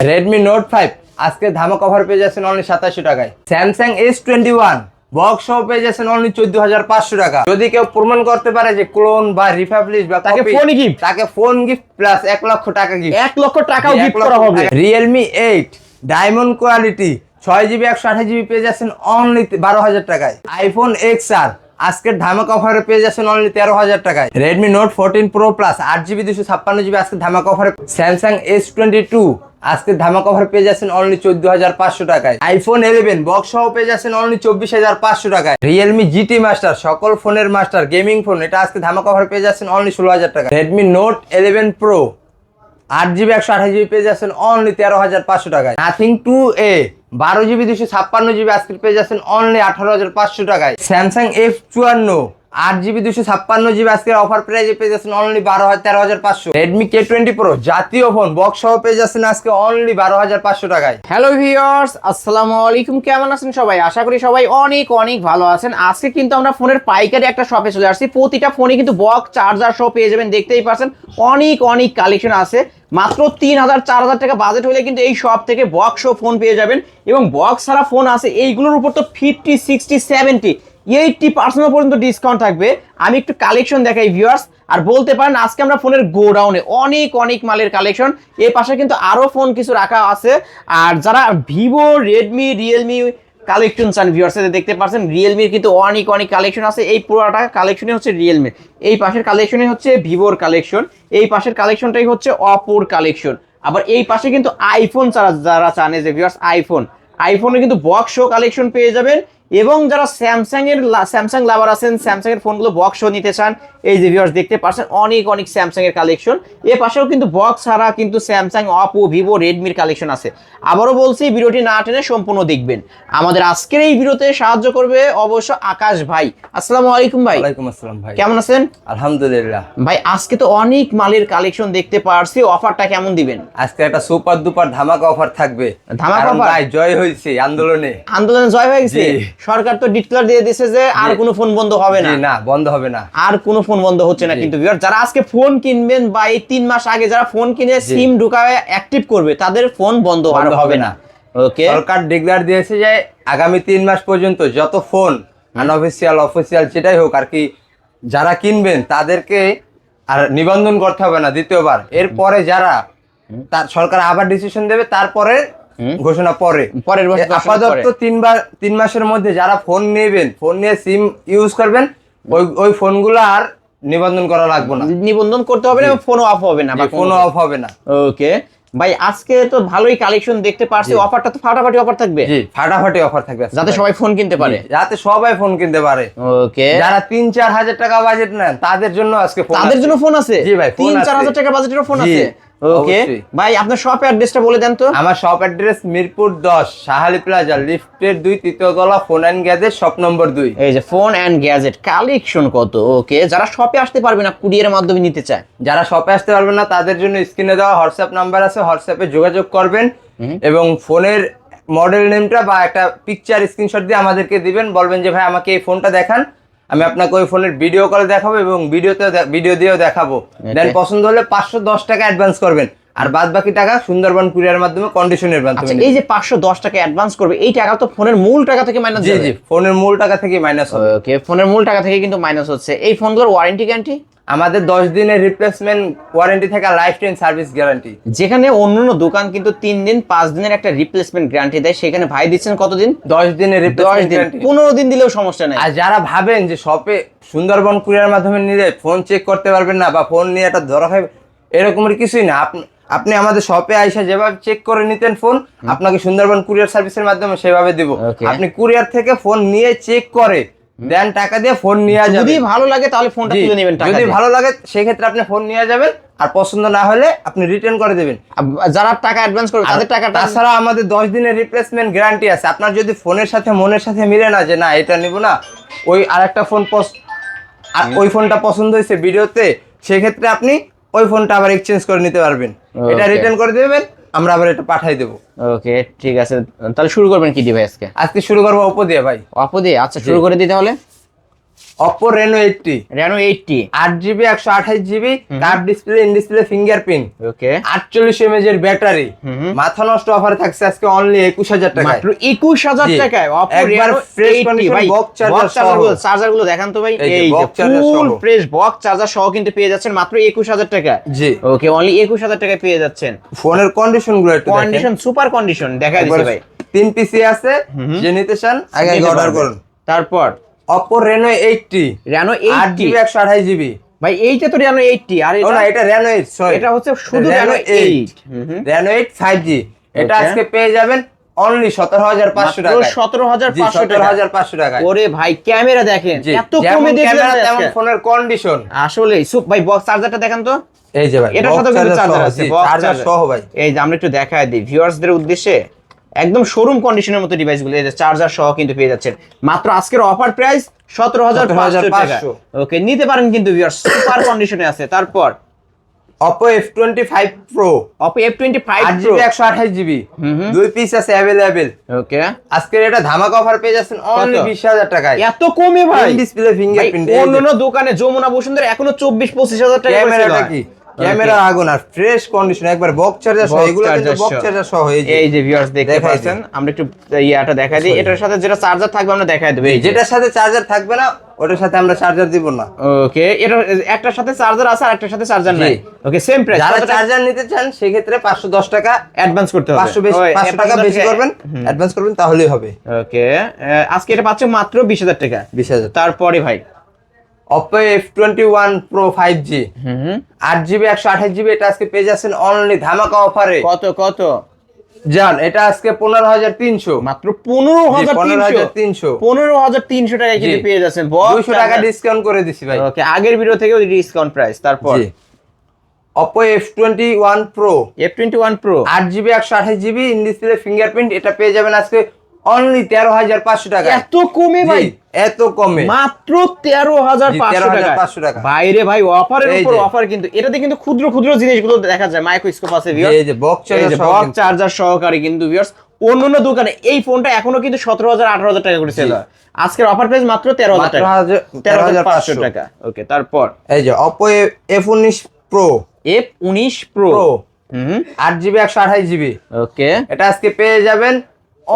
Redmi Note 5 আজকে ধামাকা offer পেয়ে যাচ্ছেন অনলি 87 টাকায়। Samsung S21 বক্স সহ পেয়ে যাচ্ছেন অনলি 14500 টাকা। যদি কেউ প্রমাণ করতে পারে যে ক্লোন বা রিপাবলিশ বা তাকে কপি, ফোন গিফট, তাকে ফোন গিফট প্লাস 1 লক্ষ টাকা গিফট, 1 লক্ষ টাকাও গিফট করা হবে। Realme 8 diamond quality 6GB 128GB পেয়ে যাচ্ছেন অনলি 12000 টাকায়। iPhone XR আজকের ধামাকা অফারে পেয়ে যাচ্ছেন অনলি 13000 টাকায়। Redmi Note 14 Pro Plus 8GB 256GB আজকে ধামাকা অফারে। Samsung S22 আজকে ধামাকা অফার পেয়ে যাচ্ছেন অনলি 14500 টাকায়। iPhone 11 বক্স সহ পেয়ে যাচ্ছেন অনলি 24500 টাকায়। Realme GT Master সকল ফোনের মাস্টার গেমিং ফোন, এটা আজকে ধামাকা অফার পেয়ে যাচ্ছেন অনলি 16000 টাকা। Redmi Note 11 Pro 8GB 128GB পেয়ে যাচ্ছেন অনলি 13500 টাকায়। Nothing 2A 12GB 256GB আজকে পেয়ে যাচ্ছেন অনলি 18500 টাকায়। Samsung F54 8GB 256GB আজকের অফার প্রাইসে পেয়ে যাচ্ছেন অনলি 13500। Redmi K20 Pro জাতীয় ফোন বক্স সহ পেয়ে যাচ্ছেন আজকে অনলি 12500 টাকায়। হ্যালো ভিউয়ার্স, আসসালামু আলাইকুম। কেমন আছেন সবাই? আশা করি সবাই অনেক অনেক ভালো আছেন। আজকে কিন্তু আমরা ফোনের পাইকারি একটা শপে চলে আসছি। প্রতিটা ফোনে কিন্তু বক্স চার্জার সহ পেয়ে যাবেন। দেখতেই পাচ্ছেন অনেক অনেক কালেকশন আছে। মাত্র 3000-4000 টাকা বাজেট হলে কিন্তু এই শপ থেকে বক্স সহ ফোন পেয়ে যাবেন। এবং বক্স ছাড়া ফোন আছে এইগুলোর উপর তো 50, 60, 70, 80% পর্যন্ত ডিসকাউন্ট থাকবে। আমি একটু কালেকশন দেখাই ভিউয়ার্স, আর বলতে পারেন আজকে আমরা ফোনের গোডাউনে অনেক অনেক মালের কালেকশন। এই পাশে কিন্তু আরো ফোন কিছু রাখা আছে। আর যারা ভিভো, রেডমি, রিয়েলমি কালেকশন চান ভিউয়ার্স, দেখতে পাচ্ছেন রিয়েলমির কিন্তু অনেক অনেক কালেকশন আছে। এই পুরোটা কালেকশনে হচ্ছে রিয়েলমি, এই পাশের কালেকশনে হচ্ছে ভিভোর কালেকশন, এই পাশের কালেকশনটাই হচ্ছে অপোর কালেকশন। আবার এই পাশে কিন্তু আইফোন যারা চান যে ভিউয়ার্স আইফোনে কিন্তু বক্স শো কালেকশন পেয়ে যাবেন। এবং যারা স্যামসাং লাভার আছেন, স্যামসাং এর ফোনগুলো বক্স শো নিতে চান, এই যে ভিউয়ার্স দেখতে পাচ্ছেন অনেক অনেক স্যামসাং এর কালেকশন। এর পাশেও কিন্তু বক্স ছাড়া কিন্তু স্যামসাং, অপো, ভিভো, রেডমির কালেকশন আছে। আবারও বলছি, ভিডিওটি না টেনে সম্পূর্ণ দেখবেন। আমাদের আজকের এই ভিডিওতে সাহায্য করবে অবশ্য আকাশ ভাই। আসসালামু আলাইকুম ভাই। ওয়ালাইকুম আসসালাম ভাই, কেমন আছেন? আলহামদুলিল্লাহ ভাই, আজকে তো অনেক মালের কালেকশন দেখতে পারছি, অফারটা কেমন দিবেন? আজকে একটা সুপার দুপার ধামাকা অফার থাকবে। ধামাকা অফার? ভাই জয় হয়েছে আন্দোলনে জয় হয়ে গেছে। সরকার তো ডিক্লেয়ার দিয়ে দিয়েছে যে আর কোনো ফোন বন্ধ হবে না। না, বন্ধ হবে না, আর কোনো ফোন বন্ধ হচ্ছে না। কিন্তু যারা আজকে ফোন কিনবেন বা এই 3 মাস আগে যারা ফোন কিনে সিম ঢুকায় অ্যাক্টিভ করবে, তাদের ফোন বন্ধ আর হবে না। ওকে, সরকার ডিক্লেয়ার দিয়েছে যে আগামী 3 মাস পর্যন্ত যত ফোন আনঅফিসিয়াল, অফিসিয়াল যেটাই হোক আর কি, যারা কিনবেন তাদেরকে আর নিবন্ধন করতে হবে না দ্বিতীয়বার। এরপরে যারা তার সরকার আবার ডিসিশন দেবে, তারপরে ঘোষণা পরের আপাতত 3 মাসের মধ্যে যারা ফোন নেবেন, ফোন নিয়ে সিম ইউজ করবেন, ওই ফোনগুলো আর নিবন্ধন করা লাগবে না, নিবন্ধন করতে হবে না, ফোনও অফ হবে না, ফোনও অফ হবে না। ওকে ভাই, আজকে তো ভালোই কালেকশন দেখতে পারছি। অফারটা তো ফাটাফাটি অফার থাকবে। জি, ফাটাফাটি অফার থাকবে যাতে সবাই ফোন কিনতে পারে, যাতে সবাই ফোন কিনতে পারে। ওকে, যারা 3-4 হাজার টাকা বাজেট নেন তাদের জন্য আজকে ফোন, তাদের জন্য ফোন আছে। জি ভাই, 3-4 হাজার টাকা বাজেটের ফোন আছে। ওকে ভাই, আপনার শপ অ্যাড্রেসটা বলে দেন তো। আমার shop address Mirpur 10 Shahali plaza, লিফটের 2, তৃতীয় তলা, phone and gadget, shop number 2। এই যে ফোন এন্ড গ্যাজেট কালেকশন কত। ওকে, যারা শপে আসতে পারবে না, কুরিয়ারের মাধ্যমে নিতে চায়, যারা শপে আসতে পারবে না তাদের জন্য স্ক্রিনে দেওয়া হোয়াটসঅ্যাপ নাম্বার আছে, হোয়াটসঅ্যাপে যোগাযোগ করবেন এবং ফোনের মডেল নেমটা বা একটা পিকচার স্ক্রিনশট দিয়ে আমাদেরকে দিবেন। বলবেন যে ভাই আমাকে এই ফোনটা দেখান, আমি আপনাকে ওই ফোনের ভিডিও কলে দেখাবো এবং ভিডিও দিয়েও দেখাবো। দেন পছন্দ হলে 510 টাকা অ্যাডভান্স করবেন, আর বাদ বাকি টাকা সুন্দরবন কুরিয়ার মাধ্যমে কন্ডিশনের মাধ্যমে। এই যে 510 টাকা অ্যাডভান্স করবে, এই টাকা তো ফোনের মূল টাকা থেকে মাইনাস যাবে। জি, ফোনের মূল টাকা থেকে মাইনাস হবে। ওকে, ফোনের মূল টাকা থেকে কিন্তু মাইনাস হচ্ছে। এই ফোনগুলোর ওয়ারেন্টি গ্যারান্টি আমাদের 10 দিনের রিপ্লেসমেন্ট ওয়ারেন্টি থেকে লাইফ টাইম সার্ভিস গ্যারান্টি। যেখানে অন্যান্য দোকান কিন্তু 3 দিন 5 দিনের একটা রিপ্লেসমেন্ট গ্যারান্টি দেয়, সেখানে ভাই দিচ্ছেন কতদিন? 10 দিনের রিপ্লেসমেন্ট গ্যারান্টি। 15 দিন দিলেও সমস্যা নাই। আর যারা ভাবেন যে শপে সুন্দরবন কুরিয়ার মাধ্যমে নিলে ফোন চেক করতে পারবেন না বা ফোন নিয়ে একটা ধরা খাবে, এরকমের কিছুই না। আপনি আমাদের শপে আইসা যেভাবে চেক করে নিতেন ফোন, আপনাকে সুন্দরবন কুরিয়ার সার্ভিসের মাধ্যমে সেভাবে দিব। আপনি কুরিয়ার থেকে ফোন নিয়ে চেক করে দেন টাকা দিয়ে ফোন নিয়ে যাবেন। যদি ভালো লাগে তাহলে ফোনটা তুলে নেবেন টাকা যদি দিয়ে। ভালো লাগে সেক্ষেত্রে আপনি ফোন নিয়ে যাবেন, আর পছন্দ না হলে আপনি রিটার্ন করে দেবেন। যারা টাকা অ্যাডভান্স করবে তাদের টাকাটা। তাছাড়া আমাদের 10 দিনের রিপ্লেসমেন্ট গ্যারান্টি আছে। আপনার যদি ফোনের সাথে মনের সাথে মিলে না যে না এটা নিব না, ওই আরেকটা ফোন ওই ফোনটা পছন্দ হয়েছে ভিডিওতে, সেক্ষেত্রে আপনি ওই ফোনটা আবার এক্সচেঞ্জ করে নিতে পারবেন। এটা রিটার্ন করে দেবেন, আমরা আবার এটা পাঠিয়ে দেবো। ওকে ঠিক আছে, তাহলে শুরু করবেন কি ডিভাইস? আজকে শুরু করবো ওপো দিয়ে ভাই। ওপো দিয়ে? আচ্ছা, শুরু করে দিতে হলে Oppo Reno 80 Reno 80 8GB 128GB curve display, in display fingerprint, okay 48 mAh এর ব্যাটারি, মাথা নষ্ট অফারে থাকছে আজকে অনলি 21000 টাকায়, মাত্র 21000 টাকায় Oppo একবার Reno ফ্রেশ 80 কন্ডিশন ভাই। বক্স বক্স চার্জার চার্জার গুলো দেখান তো ভাই, এই যে এই box charger ফুল সহ। ফ্রেশ বক্স চার্জার সহ কিন্তু পেয়ে যাচ্ছেন মাত্র 21000 টাকা। জি ওকে অনলি 21000 টাকায় পেয়ে যাচ্ছেন। ফোনের কন্ডিশন গুলো একটু দেখেন, কন্ডিশন সুপার কন্ডিশন দেখা দিছে ভাই। 3 পিসি আছে, যে নিতে চান আগে নিতে অর্ডার পারবেন। করুন। তারপর Oppo Reno 80 Reno 80 8GB 128GB, ভাই এইটা তো Reno 80 আর ও না এটা Reno 8 সরি, এটা হচ্ছে শুধু Reno 8 Reno 8 5G, এটা Okay. আজকে পেয়ে যাবেন অনলি 17500 টাকায়, 17500 টাকা। 17500 টাকায়। ওরে ভাই ক্যামেরা দেখেন জি, এত যেমন কমে দেখলেন ক্যামেরা আজকে। তেমন ফোনের কন্ডিশন। আসলে ভাই বক্স চার্জারটা দেখান তো, এই যে ভাই এটার সাথে কিন্তু চার্জার আছে, বক্স চার্জার সহ ভাই। এই যে আমরা একটু দেখায় দিই ভিউয়ার্সদের উদ্দেশ্যে, একদম শোরুম কন্ডিশনের মতো ডিভাইসগুলো এই যে চার্জার সহ কিন্তু পেয়ে যাচ্ছেন মাত্র আজকের অফার প্রাইস 17500 টাকা। 17500 ওকে নিতে পারেন কিন্তু ভিউয়ার্স সুপার কন্ডিশনে আছে। তারপর Oppo F25 Pro Oppo F25 Pro 8GB 128GB, দুই পিস আছে अवेलेबल। ওকে আজকের এটা ধামাকা অফার পেয়ে যাচ্ছেন অনলি 20000 টাকায়, এত কমে ভাই। In display fingerprint. অন্যান্য দোকানে যমুনা বসুন্ধরা এখনো 24-25 টাকা ক্যামেরাটা কি ক্যামেরা আগুন আর ফ্রেশ কন্ডিশন, একবার বক্স চার্জার সহ, এগুলো কিন্তু বক্স চার্জার সহ। এই যে ভিউয়ার্স দেখতে দেখাই পাচ্ছেন, আমরা একটু ইয়াটা দেখাই দিই। এটার সাথে যেটা চার্জার থাকবে আমরা দেখাই দেব। এই যে যেটার সাথে চার্জার থাকবে না ওটার সাথে আমরা চার্জার দিব না। ওকে এটা একটার সাথে চার্জার আছে আর একটার সাথে চার্জার নাই। ওকে সেম প্রাইস। যারা চার্জার নিতে চান সেই ক্ষেত্রে 510 টাকা অ্যাডভান্স করতে হবে। 500 টাকা বেশি করবেন, অ্যাডভান্স করবেন তাহলেই হবে। ওকে আজকে এটা পাচ্ছে মাত্র 20000 টাকা। 20000। তারপরে ভাই Oppo F21 Pro 5G 8GB 128GB, এটা আজকে পেয়ে যাচ্ছেন অনলি ধামাকা অফারে। কত কত জান এটা আজকে 15300, মাত্র 15300 15300 টাকায় কিন্তু জি। পেয়ে যাচ্ছেন 200 টাকা ডিসকাউন্ট করে দিছি ভাই। ওকে আগের ভিডিও থেকেও ডিসকাউন্ট প্রাইস। তারপর জি Oppo F21 Pro F21 Pro 8GB 128GB, in display fingerprint, এটা পেয়ে যাবেন আজকে অনলি 13500 টাকা। এত কমে ভাই, এত কমে মাত্র 13500 টাকা। বাইরে ভাই অফারের এই উপর যে। অফার, কিন্তু এটাতে কিন্তু ক্ষুদ্র ক্ষুদ্র জিনিসগুলো দেখা যায়। মাইক্রোস্কোপ আছে ভিউয়ার্স, এই যে বক্স চার্জার সহ বক্স কিন্তু। চার্জার সহকারে কিন্তু ভিউয়ার্স অন্যান্য দোকানে এই ফোনটা এখনো কিন্তু 17000-18000 টাকা করে সেল হয়। আজকের অফার প্রাইস মাত্র 13000 টাকা, 13500 টাকা। ওকে তারপর এই যে Oppo F19 Pro F19 Pro 8GB 128GB, ওকে এটা আজকে পেয়ে যাবেন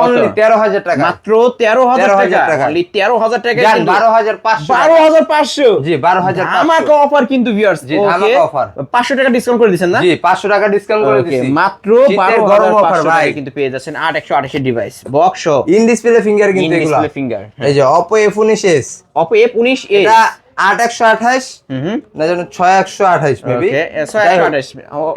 অনলি 13000 টাকা, মাত্র 13000 13,000 টাকা। অনলি 13000 টাকা, জান কিন্তু 12500 12500 জি 12500 ধামাকা অফার কিন্তু ভিউয়ার্স। জি, ধামাকা offer। 500 টাকা ডিসকাউন্ট করে দিবেন না? জি 500 টাকা ডিসকাউন্ট করে ওকে দিছি। মাত্র শীতের গরম অফার 12500 ভাই, টাকায় কিন্তু পেয়ে যাচ্ছেন 8128 ডিভাইস বক্স সহ, ইন ডিসপ্লে ফিঙ্গার কিন্তু এগুলা। Display finger. এই যে Oppo F19s, Oppo F19 এটা 8128 না জানো 6128 মেবি, ওকে 128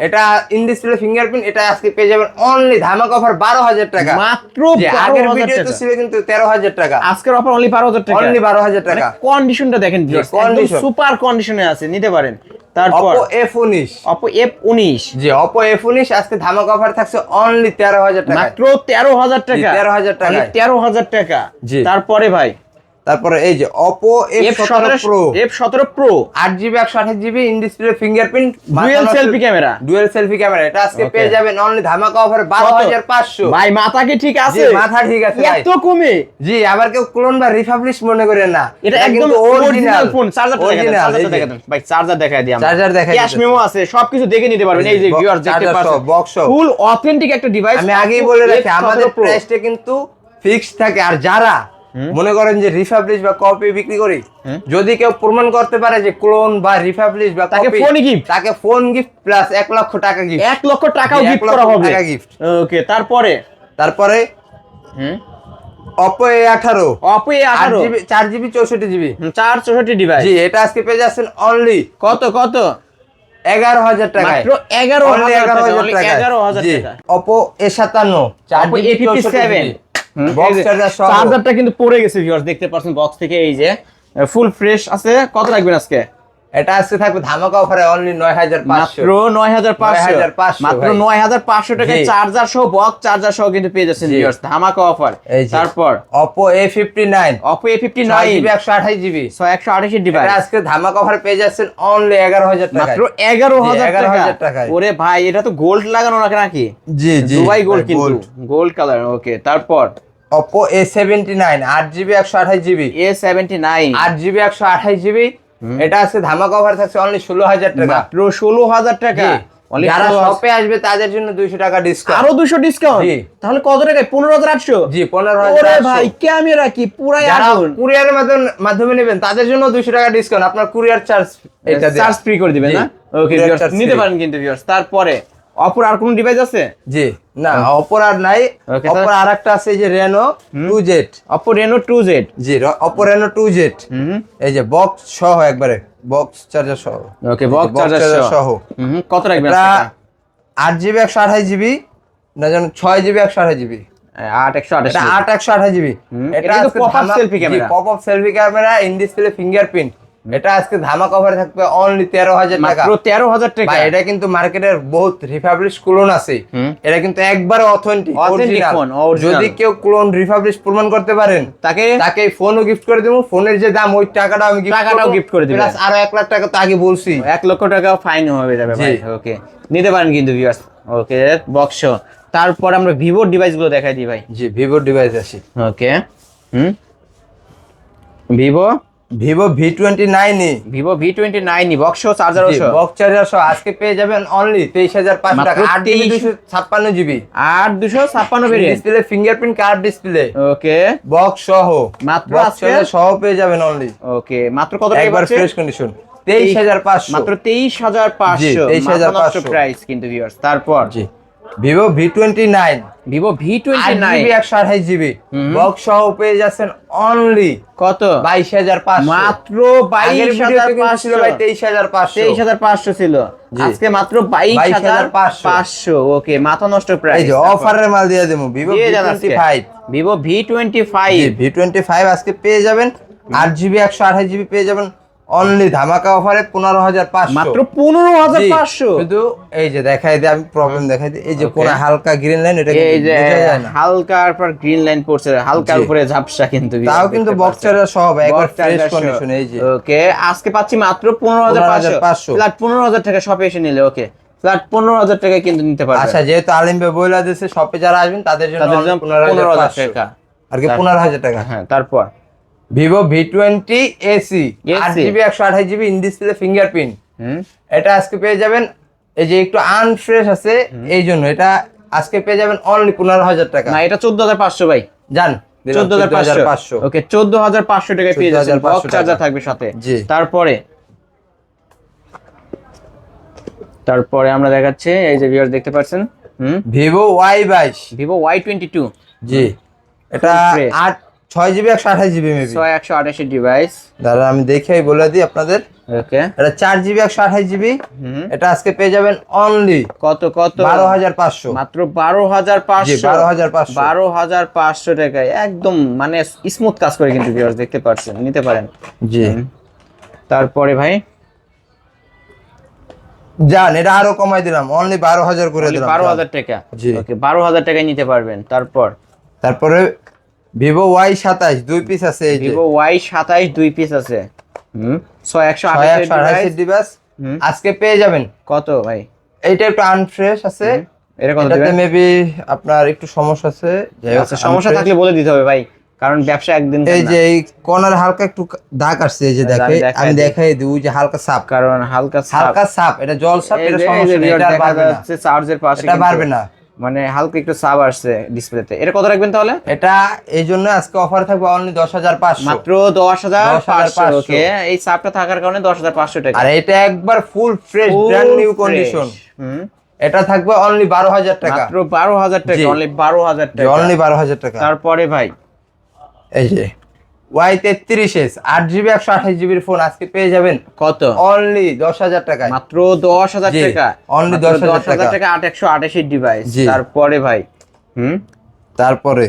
এটা ইন ডিসপ্লে ফিঙ্গারপ্রিন্ট, এটা আজকে পেয়ে যাবেন অনলি ধামাকা অফার 12000 টাকা। মাত্র যে আগের 12000 ভিডিও তো টাকা। ছিল কিন্তু 13000 টাকা, আজকের অফার অনলি 12000 টাকা, অনলি 12000 টাকা। কন্ডিশনটা দেখেন ভিউয়ার্স, একদম condition। সুপার কন্ডিশনে আছে, নিতে পারেন। তারপর Oppo F19, Oppo F19 জি Oppo F19 আজকে ধামাকা অফার থাকছে অনলি 13000 টাকা, মাত্র 13000 টাকা, 13000 টাকায়। 13000 টাকা। জি। তারপরে ভাই তারপরে এই যে Oppo F17 Pro F17 Pro 8GB 128GB, in display fingerprint, dual selfie camera, dual selfie camera, এটা আজকে Okay. পেয়ে যাবেন অনলি ধামাকা অফারে 12500। ভাই মাথা কি ঠিক জি আছে? মাথা ঠিক আছে ভাই, এত কমে? জি আবার কেউ ক্লোন বা রিফাবলিশ মনে করেন না, এটা একদম অরিজিনাল ফোন। চার্জার দেখাই দেন ভাই, চার্জার দেখাই দিই আমরা, চার্জার দেখাই ক্যাশ দিতেছি। মেমো আছে, সবকিছু দেখে নিতে পারবেন। এই যে ভিউয়ার্স দেখতে চার্জার পাচ্ছেন, সহ, বক্স সহ। ফুল অথেন্টিক একটা ডিভাইস। আমি আগেই বলে রাখি আমাদের প্রাইসটা কিন্তু ফিক্সড থাকে, আর যারা মনে করেন যে রিফাবলিশ বা কপি বিক্রি করি, যদি কেউ প্রমাণ করতে পারে যে ক্লোন বা রিফাবলিশ বা তাকে কপি, ফোন গিফট, তাকে ফোন গিফট প্লাস 1 লক্ষ টাকা গিফট, 1 লক্ষ টাকাও 1 গিফট লক্ষ করা হবে। টাকা gift। ওকে তারপরে তারপরে Oppo A18 Oppo A18 4GB 64GB, 464 device. জি এটা আজকে পেয়ে যাচ্ছেন অনলি কত কত? 11000 টাকায়, মাত্র 11000 টাকা, 11000 টাকা। 11000 জি টাকা। Oppo A57 Oppo 4GB A57 box charger সহ, চার্জারটা কিন্তু পড়ে গেছে ভিউয়ার্স, দেখতে পাচ্ছেন বক্স থেকে। এই যে ফুল ফ্রেশ আছে। কত রাখবেন আজকে? এটা আজকে থাকবে ধামাকা অফারে অনলি 9500, মাত্র 9500, মাত্র 9500 টাকায় জি। চার্জার সহ, বক্স চার্জার সহ কিন্তু পেয়ে যাচ্ছেন জি। ভিউয়ার্স, ধামাকা অফার। এই যে তারপর Oppo A59 Oppo A59 6GB 128GB, 128 device, এটা আজকে ধামাকা অফারে পেয়ে যাচ্ছেন অনলি 11000 টাকা, মাত্র 11000 11,000 টাকা। টাকায়। ওরে ভাই এটা তো গোল্ড লাগানো নাকি? জি দুবাই গোল্ড, কিন্তু গোল্ড কালার। ওকে তারপর Oppo A79 8GB 128GB A79 8GB 128GB এটা আজকে ধামাকা অফার থাকছে অনলি 16,000 টাকা। মাত্র 16,000 টাকা। Only যারা 16,000 শপে আসবে তাদের জন্য 200 টাকা ডিসকাউন্ট। আরো 200 ডিসকাউন্ট। জি। তাহলে কত টাকায়? 15,800। জি 15,800। ওরে ভাই ক্যামেরা কি পুরাই যারা আগুন। কুরিয়ারের মাধ্যমে নেবেন তাদের জন্য 200 টাকা ডিসকাউন্ট, আপনার কুরিয়ার চার্জ এটা চার্জ ফ্রি করে দিবেন জি, না? ওকে courier ভিউয়ার্স charge নিতে free। পারেন কিন্তু ভিউয়ার্স। তারপরে অপর আর কোন ডিভাইস আছে? জি না অপর আর নাই। Okay, অপর আরেকটা আছে এই যে Reno 2Z। Oppo Reno 2Z। জি Oppo Reno 2Z এই যে বক্স সহ একবারে বক্স চার্জার সহ। ওকে বক্স চার্জার সহ। কত রাখবেন এটা আজকে? 8GB 128GB না জানো 6GB 128GB 8 128 এটা 8 128GB এটা কিন্তু pop-up selfie camera। Pop up selfie camera in display fingerprint. এটা আজকে ধামাকা অফারে থাকবে অনলি 13,000 টাকা। মাত্র 13,000 টাকা। ভাই এটা কিন্তু মার্কেটের বহুত রিফাবলিশ ক্লোন আছে, এটা কিন্তু একবারে অথেন্টিক অরিজিনাল phone, original। যদি কেউ ক্লোন রিফাবলিশ প্রমাণ করতে পারেন তাকে তাকে ফোনও গিফট করে দেবো, ফোনের যে দাম ওই টাকাটা আমি টাকাটাও gift করে দিবেন। প্লাস আরো 1 লাখ টাকা তো আগে বলছি। 1 লক্ষ টাকা ফাইন হয়ে যাবে ভাই। জি। ওকে নিতে পারেন কিন্তু ভিউয়ার্স। ওকে বক্স। তারপর আমরা ভিভো ডিভাইস গুলো দেখাই দিই ভাই। জি ভিভো ডিভাইস আছে। ওকে Vivo V29 Vivo V29 box charger সহ। বক্স চার্জার সহ আজকে পেয়ে যাবেন অনলি 23,500 টাকা। মাত্র 8GB 256GB 8 256 variant. Display fingerprint curve display ওকে বক্স সহ মাত্র বক্স আজকে চার্জার সহ পেয়ে যাবেন অনলি ওকে মাত্র কত টাকা একবার ফ্রেশ কন্ডিশন 23,500 মাত্র 23,500 জি, 23,500 প্রাইস কিন্তু ভিউয়ার্স। তারপর জি Vivo V29 Vivo V29 8GB 128GB box সহ পেয়ে যাচ্ছেন অনলি কত? 22,500 মাত্র আগের ভিডিওতে কিন্তু ছিল ভাই 22,500 23,500 23,500 ছিল। জি। আজকে মাত্র 22,500। ওকে মাথা নষ্ট প্রাইস। এই যে অফারের মাল দিয়ে দেবো Vivo V25 Vivo V25 V25 আজকে পেয়ে যাবেন 8GB 128GB পেয়ে যাবেন অনলি ধামাকা অফারে 15,500 মাত্র 15,500। শুধু এই যে দেখাই দিই আমি প্রবলেম দেখাই দিই এই যে কোন হালকা গ্রিন লাইন এটা এই কিন্তু যে বোঝা যায় না, হালকার পর গ্রিন লাইন পড়ছে, হালকার জি। উপরে ঝাপসা কিন্তু তাও কিন্তু বক্স চার্জার সহ হবে, একবার ফ্রেশ কন্ডিশন। এই যে ওকে আজকে পাচ্ছি মাত্র 15,500 ফ্ল্যাট 15,000 টাকা শপে এসে নিলে। ওকে ফ্ল্যাট 15,000 টাকা কিন্তু নিতে পারবে। আচ্ছা যেহেতু আলিম ভাই বইলা দিয়েছে শপে যারা আসবেন তাদের জন্য 15,000 টাকা আর কি 15,000 টাকা। হ্যাঁ তারপর Vivo V20 AC 8GB 128GB in display fingerprint এটা আজকে পেয়ে যাবেন এই যে একটু আনফ্রেশ আছে এই জন্য এটা আজকে পেয়ে যাবেন অনলি 15,000 টাকা। না এটা 14,500 ভাই। জান 14,500 ওকে 14,500 টাকায় পেয়ে যাচ্ছেন। 14,500 বক্স চার্জার থাকবে সাথে। জি। তারপরে আমরা দেখাচ্ছি এই যে ভিউয়ার দেখতে পাচ্ছেন ভিভো Y22 ভিভো Y22 জি এটা fresh। 6GB 128GB maybe 128 device. দাঁড়া আমি দেখেই বলে দিই আপনাদের ওকে এটা 4GB 128GB এটা আজকে পেয়ে যাবেন অনলি কত 12,500 মাত্র 12,500 জি 12,500 12,500 টাকায় একদম মানে স্মুথ কাজ করে কিন্তু ভিউয়ার্স দেখতে পাচ্ছেন নিতে পারেন। জি তারপরে ভাই জান এটা আরো কমাই দিলাম অনলি 12,000 করে দিলাম 12,000 টাকা। জি। ওকে 12,000 টাকায় নিতে পারবেন। তারপরে ভিভো Y27 দুই পিস আছে এই যে ভিভো Y27 দুই পিস আছে 128 ডিভাইস আজকে পেয়ে যাবেন কত ভাই? এইটা একটু আনফ্রেশ আছে এরকম এটাতে মেবি আপনার একটু সমস্যা আছে যাই হোক, আচ্ছা সমস্যা unfresh। থাকলে বলে দিতে হবে ভাই, কারণ ব্যবসা একদিন এই যে এই কর্নার হালকা একটু দাগ আসছে এই যে দেখে দেখাই আমি দিই। দেখাই দিই ওই যে হালকা সাপ কারণ হালকা হালকা সাপ এটা জল সাপ এটা সমস্যা নেই এটা আর বাড়বে না চার্জের পাশে এটা বাড়বে না মানে হালকা একটু সাব আসছে ডিসপ্লেতে। এটা কত রাখবেন তাহলে? এটা এই জন্য আজকে অফার থাকবে অনলি 10,500 মাত্র 10,500 10,500 ওকে এই সাবটা থাকার কারণে 10,500 টাকা। আর এটা একবার full fresh brand new condition এটা থাকবে অনলি 12,000 টাকা মাত্র 12,000 টাকা জি। অনলি 12,000 টাকা অনলি 12,000 টাকা তারপরে ভাই এই যে Y33s 8GB 128GB এর ফোন আজকে পেয়ে যাবেন কত? অনলি 10,000 টাকায় মাত্র 10,000 জি, টাকা only মাত্র 10,000 টাকা 828 ডিভাইস। জি। তারপরে ভাই তারপরে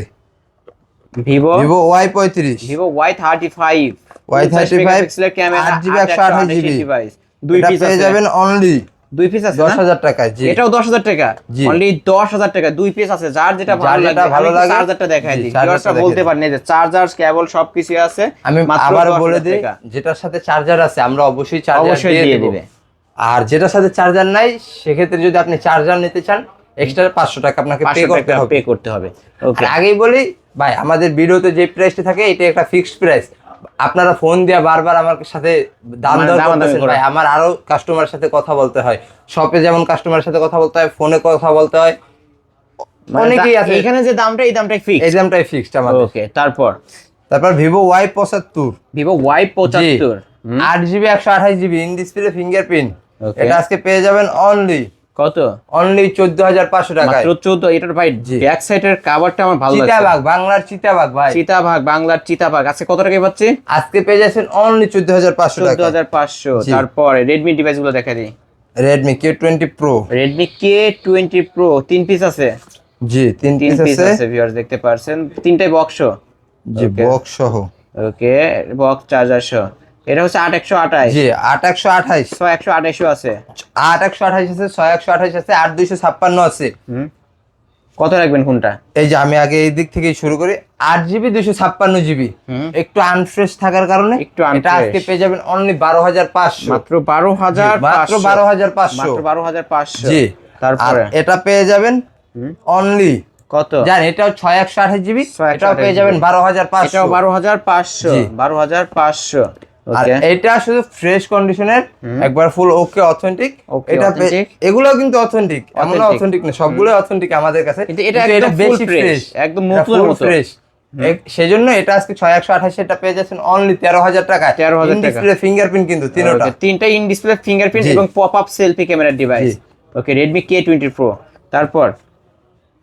Vivo Vivo Y35 Vivo Y35 Y35 মেগাপিক্সেলের ক্যামেরা 8GB 128 ডিভাইস দুই এটা পিস পেয়ে আছে যাবেন অনলি দুই পিস আছে 10,000 টাকায় জি এটাও 10,000 টাকা জি। অনলি 10,000 টাকা দুই পিস আছে যার যেটা যার ভালো যেটা লাগে ভালো লাগে, চার্জারটা দেখাই জি, দিই চার্জারটা ভিউয়ার্সরা বলতে দেখাই পারেন এই যে চার্জার কেবল সবকিছু আছে আমি মাত্র আবার 10,000 বলে দিই টাকা। যেটার সাথে চার্জার আছে আমরা অবশ্যই চার্জার অবশ্যই দিয়ে দিয়ে দেব দিবে। আর যেটার সাথে চার্জার নাই সেক্ষেত্রে যদি আপনি চার্জার নিতে চান এক্সট্রা 500 টাকা আপনাকে পে 500 করতে টাকা হবে পে করতে হবে। ওকে আর আগেই বলি ভাই আমাদের ভিডিওতে যে প্রাইসটা থাকে এটা একটা ফিক্সড প্রাইস। আপনারা ফোন দিয়ে বারবার আমার সাথে দাম দর করতেছেন ভাই, আমার আরো কাস্টমারের সাথে কথা বলতে হয়। শপে যেমন কাস্টমারের সাথে কথা বলতে হয়, ফোনে কথা বলতে হয়, অনেকেই আছে। এখানে যে দামটা, এই দামটাই ফিক্সড, এই দামটাই ফিক্সড আমাদের। ওকে। তারপর Vivo Y75, Vivo Y75 8GB 128GB in display fingerprint. Okay. এটা আজকে পেয়ে যাবেন কত? অনলি 14,500 টাকায়। মাত্র 14। এটার ভাই ব্যাক সাইডের কভারটা আমার ভালো লাগছে, চিতাবাঘ, বাংলার চিতাবাঘ ভাই, চিতাবাঘ, বাংলার চিতাবাঘ। আজকে কত টাকায় পাচ্ছি? আজকে পেয়ে যাচ্ছেন অনলি 14,500 টাকা। 14,500। তারপরে রেডমি ডিভাইস গুলো দেখা দিই। Redmi K20 Pro, Redmi K20 Pro 3 piece আছে। জি 3 3 পিস পিস আছে। আছে ভিউয়ার্স, দেখতে পারছেন তিনটাই বক্স। জি বক্স সহ। ওকে, বক্স চার্জার সহ। এটা হচ্ছে 8128। জি 8128, 6128 আছে, 8128 আছে, 6128 আছে, 8256 আছে। কত রাখবেন কোনটা? এই যে আমি আগে এই দিক থেকেই শুরু করি। 8GB 256GB একটু আনফ্রেশ থাকার কারণে একটু এটা আজকে পেয়ে যাবেন অনলি 12,500। মাত্র 12,500, মাত্র 12,500, মাত্র 12,500। জি। তারপরে এটা পেয়ে যাবেন অনলি কত? জান, এটাও 6128GB, এটাও পেয়ে যাবেন 12,500। এটাও 12,500, 12,500। আর ওকে, এটা শুধু ফ্রেশ কন্ডিশনের, একবার ফুল ওকে অথেন্টিক। Okay, এটা authentic। এগুলোও কিন্তু অথেন্টিক, এমন Authentic। অথেন্টিক না, সবগুলো অথেন্টিক আমাদের কাছে, কিন্তু এটা একদম বেশি full fresh, ফ্রেশ, একদম নতুনের মতো। ফ্রেশ। সেজন্য এটা আজকে 6128 এটা পেয়ে যাচ্ছেন অনলি 13,000 টাকায়। 13,000 টাকা। ডিসপ্লে ফিঙ্গারপ্রিন্ট কিন্তু তিনটা, তিনটা ইন ডিসপ্লে ফিঙ্গারপ্রিন্ট জি। এবং পপ আপ সেলফি ক্যামেরার ডিভাইস। জি। ওকে, রেডমি K20 Pro। তারপর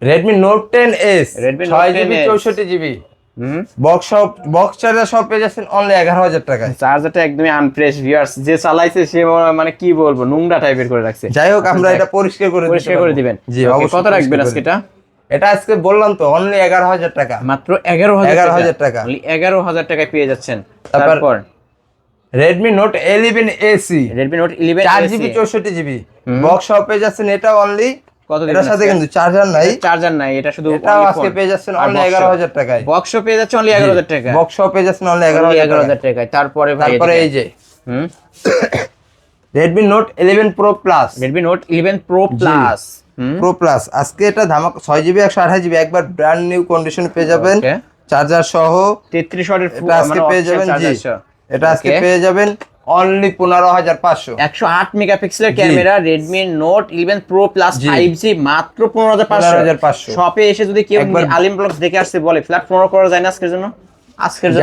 Redmi Note 10s, Redmi Note 6GB 10s 64GB box charger সব পেয়ে যাচ্ছেন অনলি 11,000 টাকায়। চার্জারটা একদমই আনফ্রেশ ভিউয়ার্স, যে চালাইছে সে মানে কি বলবো, নোংরা টাইপের করে রাখছে। যাই হোক, আমরা এটা পরিষ্কার করে দিবেন। জি Okay, অবশ্যই। কত রাখবেন আজকে এটা? এটা আজকে বললাম তো অনলি 11,000 টাকা, মাত্র 11,000 টাকা। only 11,000 টাকায় পেয়ে যাচ্ছেন। তারপর তারপর Redmi Note 11 AC, Redmi Note 11 4GB 64GB box সব পেয়ে যাচ্ছেন। এটা অনলি কত দিবেন? এটার সাথে কিন্তু চার্জার নাই, চার্জার নাই, এটা শুধু এটাও আজকে পেয়ে যাচ্ছেন অনলি 11,000 টাকায়। বক্স পেয়ে যাচ্ছে অনলি 11,000 টাকা, বক্স সব পেয়ে যাচ্ছেন অনলি 11,000 টাকায়। তারপরে ভাই তারপরে এই যে হুম Redmi Note 11 Pro Plus, Redmi Note 11 Pro Plus Pro Plus আজকে এটা ধামাকা 6GB 128GB একবার ব্র্যান্ড নিউ কন্ডিশন পেয়ে যাবেন, Okay. চার্জার সহ। 33 ওয়াটের এটা আজকে পেয়ে যাবেন, জি এটা আজকে Okay. পেয়ে যাবেন অনলি 15,500। 108 মেগাপিক্সেলের camera Redmi Note 11 Pro Plus জি। 5G মাত্র 15,500। শপে এসে যদি কেউ একবার- আলিম ব্লগস দেখে আসছে বলে ফ্ল্যাট 15 করা যায় না আজকের জন্য?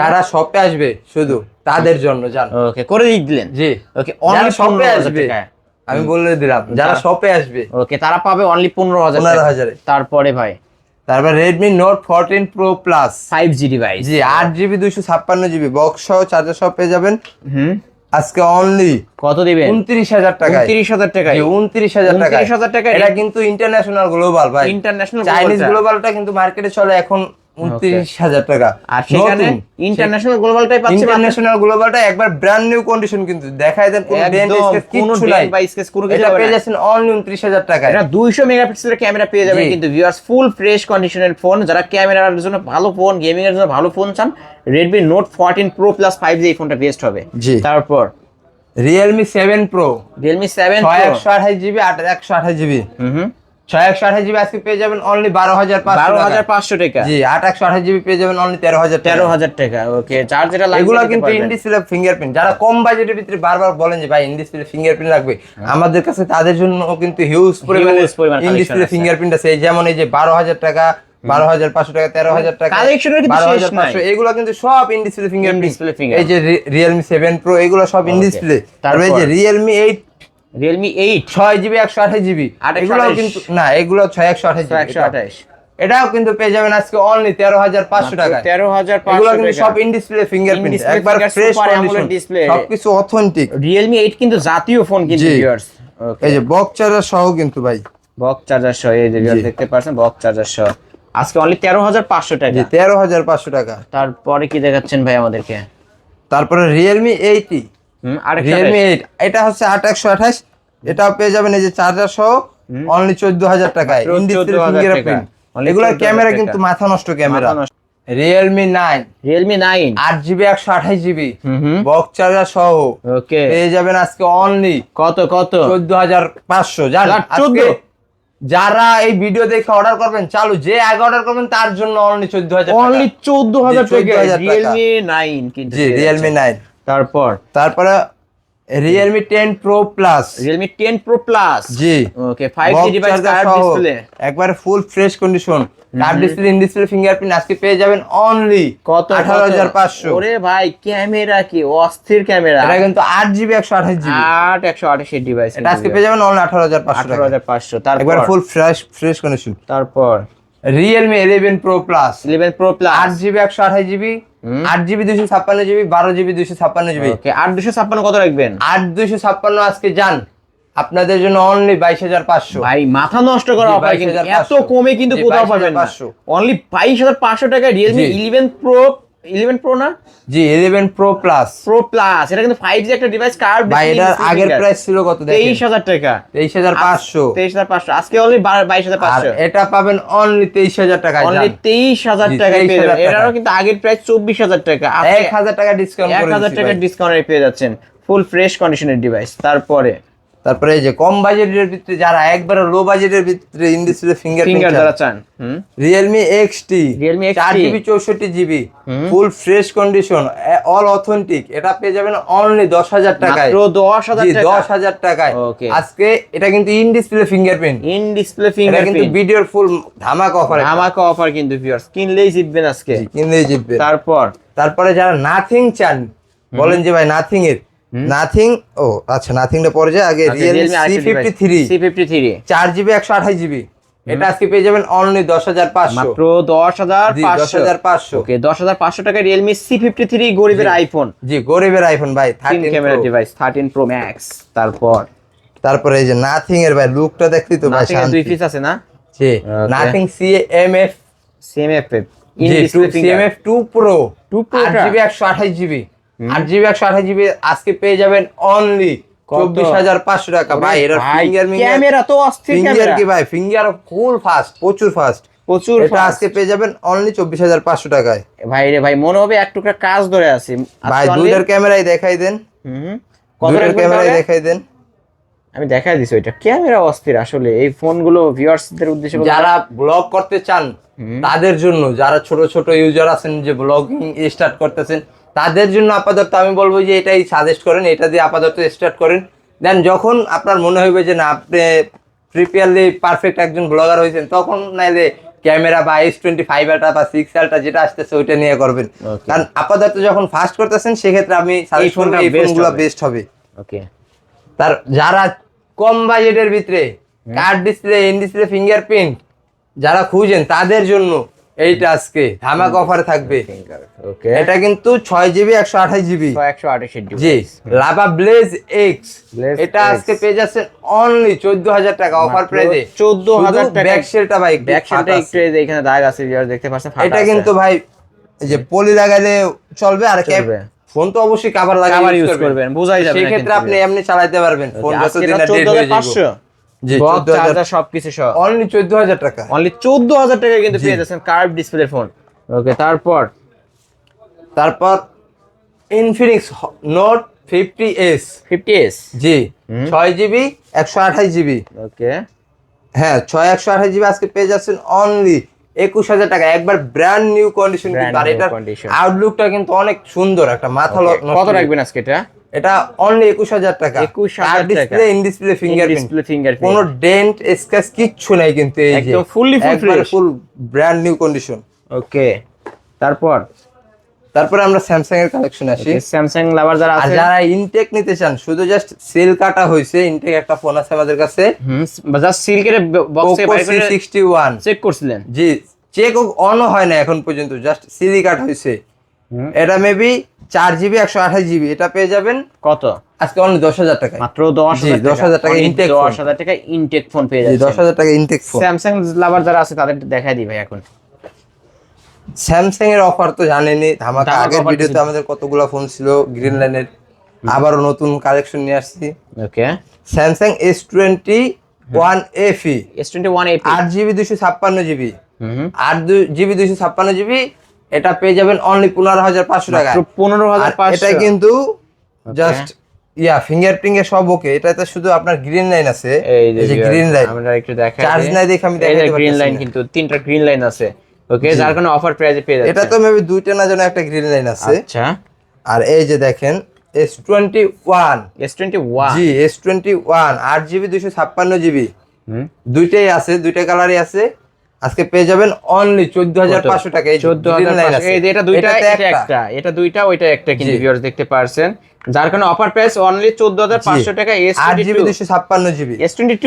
যারা শপে আসবে শুধু তাদের জন্য জান, ওকে করে দিলেন। জি ওকে, যারা অনলি শপে 15,000 আসবে, টাকায়। আমি বলে দিলাম যারা শপে আসবে ওকে, তারা পাবে অনলি 15,000 টাকা। 15,000 এ। তারপরে ভাই তারপর Redmi Note 14 Pro Plus, 5G device, জি 8GB 256GB বক্স সহ চার্জার সহ পেয়ে যাবেন আজকে অনলি কত দিবেন? 29,000 টাকায়। 29,000 টাকায়। জি 29,000 টাকায়। 29,000 টাকায়। এটা কিন্তু ইন্টারন্যাশনাল গ্লোবাল ভাই, ইন্টারন্যাশনাল চাইনিজ গ্লোবালটা কিন্তু মার্কেটে চলে এখন 29,000 টাকা। আর সেখানে ইন্টারন্যাশনাল গ্লোবালটাই পাচ্ছে। ইন্টারন্যাশনাল গ্লোবালটা একবার ব্র্যান্ড নিউ কন্ডিশন কিন্তু দেখায় দেন, কোনো ডেন্ট স্কেচ কিছু নাই, বা স্কেচ কোনো কিছু এটা হবে পেয়ে না। যাচ্ছেন অনলি 29,000 টাকায়। এটা 200 মেগাপিক্সেলের ক্যামেরা পেয়ে যাবেন জি। কিন্তু ভিউয়ার্স, ফুল ফ্রেশ কন্ডিশনের ফোন। যারা ক্যামেরার জন্য ভালো ফোন, গেমিং এর জন্য ভালো ফোন চান, Redmi Note 14 Pro Plus 5G এই ফোনটা বেস্ট হবে। জি। তারপর Realme 7 Pro, Realme 7 Pro 128GB 128GB 128GB আজকে পেয়ে যাবেন অনলি 12,500 টাকা। 12,500 টাকা। জি 128GB পেয়ে যাবেন অনলি 13,000 টাকা। 13,000 টাকা। ওকে, চার্জ যেটা লাগবে এগুলো কিন্তু ইন ডিসপ্লে ফিঙ্গারপ্রিন্ট, যারা কম বাজেটের ভিতরে বারবার বলেন যে ভাই ইন ডিসপ্লে ফিঙ্গারপ্রিন্ট লাগবে, আমাদের কাছে তাদের জন্য কিন্তু হিউজ পরিমাণে পরিমাণ ইন ডিসপ্লে collection আছে। ফিঙ্গারপ্রিন্ট আছে। এই যেমন এই যে 12,000 টাকা, 12,500 টাকা, 13,000 টাকা, Collection এর কিন্তু শেষ 12,500 নাই। এগুলো কিন্তু সব in display fingerprint. In-display fingerprint। এই যে Realme 7 Pro এগুলো সব ইন Okay। ডিসপ্লে। তারপর? তারপরে এই যে Realme 8 Realme 8 6GB 128GB 128 এগুলো কিন্তু না, এগুলো 128GB 128 এটাও কিন্তু পেয়ে যাবেন আজকে অনলি 13,500 টাকায়। 13,500 এগুলো কিন্তু টাকা। সব ইন ডিসপ্লে ফিঙ্গারপ্রিন্ট, In-display একবার fingerprint, fresh super condition, AMOLED display। সবকিছু অথেন্টিক। Realme 8 কিন্তু জাতীয় ফোন কিন্তু জি। ভিউয়ার্স। ওকে, এই যে বক্স চার্জার সহ কিন্তু ভাই, বক্স চার্জার সহ এই যে viewers জি। দেখতে পাচ্ছেন, বক্স চার্জার সহ আজকে অনলি 13,500 টাকা। জি 13,500 টাকা। তারপরে কি দেখাচ্ছেন ভাই আমাদেরকে? তারপরে Realme 80, আরেকটা Realme 8 এটা হচ্ছে 8/128, এটাও পেয়ে যাবেন এই যে চার্জার সহ অনলি 14,000 টাকায়, মাত্র ইন ডিসপ্লে 14,000 ফিঙ্গারপ্রিন্ট। Only এগুলোর 14,000 ক্যামেরা টাকা। কিন্তু মাথা নষ্ট ক্যামেরা। মাথা নষ্ট। Realme 9 Realme 9 8GB 128GB box charger সহ ওকে, পেয়ে যাবেন আজকে অনলি কত 14,500। জান আর আজকে 14 যারা এই ভিডিও দেখে অর্ডার করবেন চালু, যে আগে অর্ডার করবেন তার জন্য অনলি 14000 অনলি 14000 টাকা 14,000 Realme 9 কিন্তু জি Realme 9। তারপরে Realme 10 Pro Plus, Realme 10 Pro Plus জি ওকে 5G ডিভাইস কার্ভ ডিসপ্লে একবারে full fresh condition, curve display, in display fingerprint আজকে পেয়ে যাবেন অনলি কত 18500। ওরে ভাই ক্যামেরা কি অস্থির ক্যামেরা, এটা কিন্তু 8GB 128GB 128 ডিভাইস এটা আজকে পেয়ে যাবেন অনলি 18500 টাকা 18500। তারপর একবারে ফুল ফ্রেশ কন্ডিশন। তারপর Realme 11 Pro Plus 11 Pro Plus 8GB 128GB 8GB 256GB 12GB 256GB ওকে 8256 কত রাখবেন? 8256 আজকে যান আপনাদের জন্য অনলি 22500। ভাই মাথা নষ্ট করা জি, অফার কিন্তু 22,500 এত কমে কিন্তু জি, কোথাও পাবেন না, 22,500 অনলি 22500 টাকায় Realme জি। 11 Pro না জি 11 Pro Plus Pro Plus, এটা কিন্তু 5G একটা ডিভাইস কার্ভ ভাই এটার আগের প্রাইস ছিল কত দেখেন 23000 টাকা 23500 23500, আজকে অনলি আর 22500, এটা পাবেন অনলি 23000 টাকায় অনলি যান 23000 জি, টাকায় পেয়ে 23,000 যাবেন। টাকা। এটারও কিন্তু আগের প্রাইস 24000 টাকা, আজকে 1000 টাকা ডিসকাউন্ট করে 1000 দিচ্ছি টাকা ভাই। ডিসকাউন্টে পেয়ে যাচ্ছেন ফুল ফ্রেশ কন্ডিশনের ডিভাইস। তারপরে এই যে কম বাজেটের ভিতরে যারা একবারে লো বাজেটের ভিতরে ইন ডিসপ্লে ফিঙ্গার ফিঙ্গারপ্রিন্ট যারা চান Realme XT Realme XT 4GB 64GB full fresh condition all authentic, এটা পেয়ে যাবেন অনলি 10000 টাকায়, মাত্র 10000 জি টাকা 10000 টাকায় Okay. আজকে। এটা কিন্তু in display fingerprint, in display এটা কিন্তু ফিঙ্গারপ্রিন্ট ভিডিওর ফুল ধামাকা অফার, আমাকে অফার কিন্তু ভিউয়ার্স কিনলেই জিতবেন আজকে। কিনলেই জিতবে। তারপর তারপরে যারা নাথিং চান বলেন যে ভাই নাথিং এর নাথিং, ও আচ্ছা নাথিংটা পরে যায়, আগে Realme C53 C53 4GB 128GB এটা আজকে পেয়ে যাবেন অনলি 10500, মাত্র 10500 10500 ওকে 10500 টাকা Realme C53 গরিবের আইফোন, জি গরিবের আইফোন ভাই 3 ক্যামেরা ডিভাইস 13 Pro Max। তারপরে এই যে নাথিং এর ভাই লুকটা দেখলি তো ভাই নাথিং এর দুই পিস আছে না, জি নাথিং CMF CMF ইন জি display CMF 2 Pro 2 Pro 8GB 128GB 8GB 128GB আজকে পেয়ে যাবেন অনলি 24500 টাকা ভাই। এর ক্যামেরা তো অস্থির ফিঙ্গার ক্যামেরা, কি ভাই ফিঙ্গার ফুল ফাস্ট, প্রচুর ফাস্ট, প্রচুর এটা fast। আজকে পেয়ে যাবেন অনলি 24500 টাকায় ভাই রে ভাই মনে হবে এক টুকরা কাজ ধরে আছি ভাই। দুইটার ক্যামেরাই দেখাই দেন, কত দুইটার রাখবেন ক্যামেরাই তাহলে? দেখাই দেন। আমি দেখাই দিছি ওইটা ক্যামেরা অস্থির আসলে। এই ফোনগুলো ভিউয়ার্সদের উদ্দেশ্যে বলবো, যারা ব্লগ করতে চান তাদের জন্য, যারা ছোট ছোট ইউজার আছেন যে ব্লগিং স্টার্ট করতেছেন তাদের জন্য আপাতত আমি বলবো যে এটাই সাজেস্ট করেন, এটা দিয়ে আপাতত স্টার্ট করেন। দেন যখন আপনার মনে হবে যে না আপনি প্রিপেয়ারলি পারফেক্ট একজন ব্লগার হয়েছেন, তখন নাইলে ক্যামেরা বা S25 আলট্রা বা 6 আলট্রা যেটা আসতেছে ওইটা নিয়ে করবেন। Okay. কারণ আপাতত যখন ফাস্ট করতেছেন সেক্ষেত্রে আমি সাজেস্ট করব ফোনটা এই best ফোনগুলো হবে। বেস্ট হবে। ওকে তার যারা কম বাজেটের ভিতরে card display, in display fingerprint যারা খুঁজেন তাদের জন্য এইটা আজকে ধামাকা অফারে থাকবে। ওকে এটা কিন্তু 6GB 128GB 128 জি লাভা ব্লেজ এক্স, Blaze এটা X। আজকে পেয়ে যাচ্ছেন অনলি 14000 টাকা অফার প্রাইসে। 14000 টাকা ব্যাক সেলটা ভাই একটু ব্যাক সাইডে ফাটা একটু এই যে এখানে দাগ আছে ভিউয়ার্স দেখতে পাচ্ছেন ফাটা এটা আছে। কিন্তু ভাই এই যে পলি লাগাইলে চলবে, আর ক্যাপ চলবে। ফোন তো অবশ্যই কভার লাগিয়ে Cover use করবেন, বোঝাই যাবে না সেই ক্ষেত্রে কিন্তু আপনি এমনি চালাতে পারবেন ফোন Okay, যতদিন আজকে না ডেট হয়ে যাবে। 14500 জি বক্স 14000 চার্জার সবকিছু সহ অনলি 14000 টাকা। অনলি 14000 টাকায় কিন্তু জি। পেয়ে যাচ্ছেন কার্ভ ডিসপ্লে ফোন। ওকে তারপর ইনফিনিক্স নোট 50s 50s জি 6GB 128GB ওকে হ্যাঁ 128GB আজকে পেয়ে যাচ্ছেন অনলি 21000 টাকা, একবার ব্র্যান্ড নিউ কন্ডিশন। Brand কিন্তু আর new এটা condition। আউটলুকটা কিন্তু অনেক সুন্দর, একটা মাথা নষ্ট কত করে। রাখবেন আজকে এটা? এটা অনলি 21000 টাকা, 21000 টাকা। Display, in display fingerprint, display fingerprint কোনো ডেন্ট স্ক্র্যাচ কিচ্ছু নাই কিন্তু এই যে একদম fully full fresh। Full brand new condition. Okay তারপরে আমরা স্যামসাং এর কালেকশন আসি। স্যামসাং লাভার যারা আর আছে যারা ইনটেক নিতে চান, শুধু জাস্ট সেল কাটা হয়েছে, ইনটেক একটা ফোন আছে আমাদের কাছে জাস্ট সিল্কের বক্সে Poco বাইরে করে C61 চেক করছিলেন। জি চেক অন হয় না এখন পর্যন্ত, জাস্ট সিলি কাট হয়েছে। এটা মেবি 4GB 128GB, এটা পেয়ে যাবেন কত? আজকে অনলি 10000 টাকা, মাত্র 10000 জি, 10,000 টাকা intake phone। 10000 টাকা ইনটেক ফোন পেয়ে জি যাচ্ছেন। 10000 টাকা ইনটেক ফোন। স্যামসাং লাভার যারা আছে তাদের দেখাই দিই ভাই এখন। স্যামসাং এর অফার তো জানেনই ধামাকা, ধামাকা আগের offer ভিডিওতে দিয়েছে। আমাদের কতগুলো ফোন ছিল গ্রিন লাইনের, আবারও নতুন কালেকশন নিয়ে আসছি। ওকে Samsung S21 FE S21 AP 8GB 256GB 8GB 256GB, এটা পেয়ে যাবেন অনলি 15500 টাকা। মাত্র আর 15500 এটা কিন্তু জাস্ট ফিঙ্গারপ্রিন্ট এ সব ওকে, এটাতে শুধু আপনার গ্রিন লাইন আছে। এই এই যে গ্রিন লাইন, আমরা একটু দেখাই, চার্জ নাই দেখে আমি দেখাইতে পারতেছি গ্রিন লাইন না। কিন্তু তিনটা গ্রিন লাইন আছে। ওকে, যার কারণে অফার প্রাইসে পেয়ে যাচ্ছে। এটা তো মেবি দুইটা না যেন একটা গ্রিন লাইন আছে। আচ্ছা, আর এই যে দেখেন S21, S21, জি S21 8GB 256GB, হুম, দুইটাই আছে, দুইটা কালারই আছে। আজকে পেয়ে যাবেন অনলি 14500 টাকা। এই 14,500। এই যে এটা দুইটা, এটাতে এটা একটা, এটা দুইটা, ওইটা একটা, কিন্তু জি। ভিউয়ার্স দেখতে পারছেন, যার কারণে অফার প্রাইস অনলি 14,500 টাকা। 8GB 256GB, S22,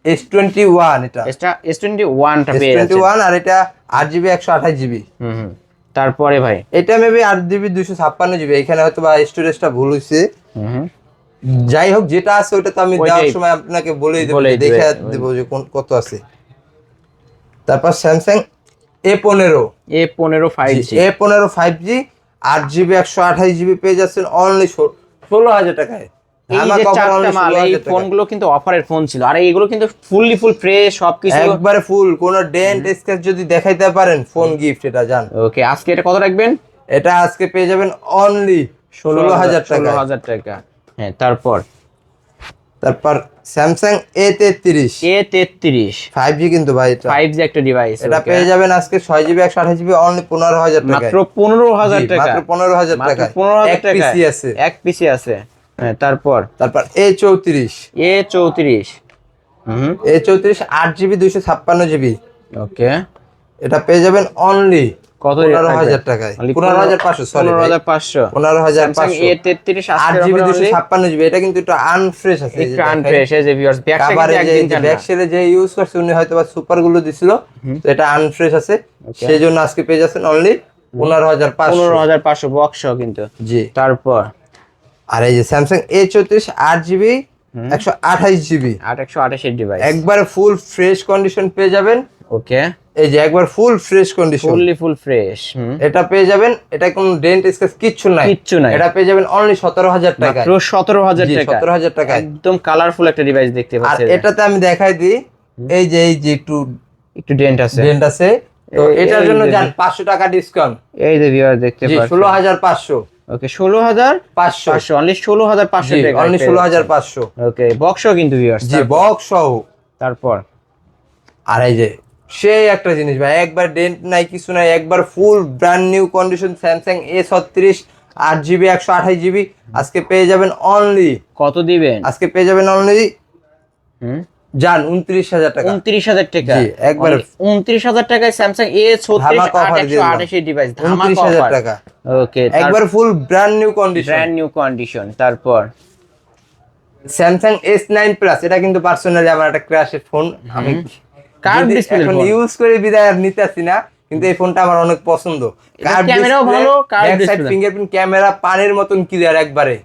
S21 এটা S21 টা পেয়ে যাচ্ছে। S21 আর এটা 8GB 128GB। হুম হুম। তারপরে ভাই, এটা মেবি 8GB 256GB, এখানে হয়তো বা স্টোরেজটা ভুল হইছে। হুম হুম, যাই হোক, যেটা আছে ওটা তো আমি ওইটাই দেওয়ার সময় আপনাকে বলেই দেব, বলেই দেখে দিবে। দেব যে কত আছে। তারপর Samsung A15, A15 5G, A15 5G 8GB 128GB পেয়ে যাচ্ছেন অনলি 16,000 টাকায়। এই যে চারটা মাল, এই ফোনগুলো কিন্তু অফারের ফোন ছিল, আর এইগুলো কিন্তু ফুল ফ্রেশ সবকিছু একবারে ফুল, কোন ডেন্ট স্ক্র্যাচ যদি দেখাইতে পারেন ফোন গিফট এটা জান। ওকে, আজকে এটা কত রাখবেন? এটা আজকে পেয়ে যাবেন অনলি 16,000 টাকা। 16,000 টাকা। হ্যাঁ, তারপর স্যামসাং A33, A33 5G কিন্তু ভাই এটা 5G একটা ডিভাইস, এটা পেয়ে যাবেন আজকে 6GB 128GB অনলি 15,000 টাকা। মাত্র 15,000 টাকা, মাত্র 15,000 টাকা। 15,000 টাকা, পিসি আছে, এক পিসি আছে। হ্যাঁ, তারপর A34, A34, হুম, A34 8GB 256GB, ওকে, এটা পেয়ে যাবেন অনলি কত? 15,000 টাকায়। 15,500, সরি 15,500। 15,500। A33 8GB 256GB, এটা কিন্তু একটু আনফ্রেশ আছে। একটু আনফ্রেশ, এই যে ভিউয়ার্স ব্যাকটা কাভারে কিন্তু যে একদিন ব্যাক সেলে যে ইউজ করছে উনি হয়তো বা সুপার গুলো দিছিল, তো এটা আনফ্রেশ আছে, সেই জন্য আজকে পেয়ে যাচ্ছেন অনলি 15,500। 15,500 বক্স কিন্তু। জি। তারপর আর এই যে Samsung A34 8GB 128GB, 128 device, একবারে ফুল ফ্রেশ কন্ডিশন পেয়ে যাবেন। ওকে, এই যে একবার full fresh condition, full fresh, এটা পেয়ে যাবেন। এটা কোনো ডেন্ট স্ক্র্যাচ কিচ্ছু নাই, এটা পেয়ে যাবেন অনলি 17,000 টাকা। মাত্র 17,000 টাকা, 17,000 টাকা, একদম কালারফুল একটা ডিভাইস দেখতে আর পাচ্ছেন। এটাতে আমি দেখাই দিই, এই যে একটু ডেন্ট আছে, তো এটার জন্য যান 500 টাকা ডিসকাউন্ট। এই যে ভিউয়ার দেখতে পাচ্ছেন 16,500। ওকে, 16,500, অনলি 16,500 টাকা, অনলি 16,500। ওকে, বক্সও কিন্তু ভিউয়ার্স, জি, বক্স সহ। তারপর আর এই যে সেই একটা জিনিস ভাই, একবার ডেন্ট নাই কিছু নাই, একবার ফুল brand new condition Samsung A36 8GB 128GB আজকে পেয়ে যাবেন অনলি, কত দিবেন? আজকে পেয়ে যাবেন অনলি হুম, জান 29,000 টাকা। 29,000 টাকা, জি, একবার 29,000 টাকায় স্যামসাং A36 ধামাকা offer দিয়ে দিলাম। 828 ডিভাইস, 29,000 টাকা। ওকে, একবার ফুল brand new condition, brand new condition. তারপর স্যামসাং S9 প্লাস, এটা কিন্তু পার্সোনালি আমার একটা ক্র্যাশের ফোন, আমি কার্ভ ডিসপ্লে এখন ইউজ করে বিদায় আর নিতেছি না, কিন্তু এই ফোনটা আমার অনেক পছন্দ। ক্যামেরাও ভালো, কার্ভ ডিসপ্লে, ফিঙ্গারপ্রিন্ট ক্যামেরা পানির মতন ক্লিয়ার একবারে।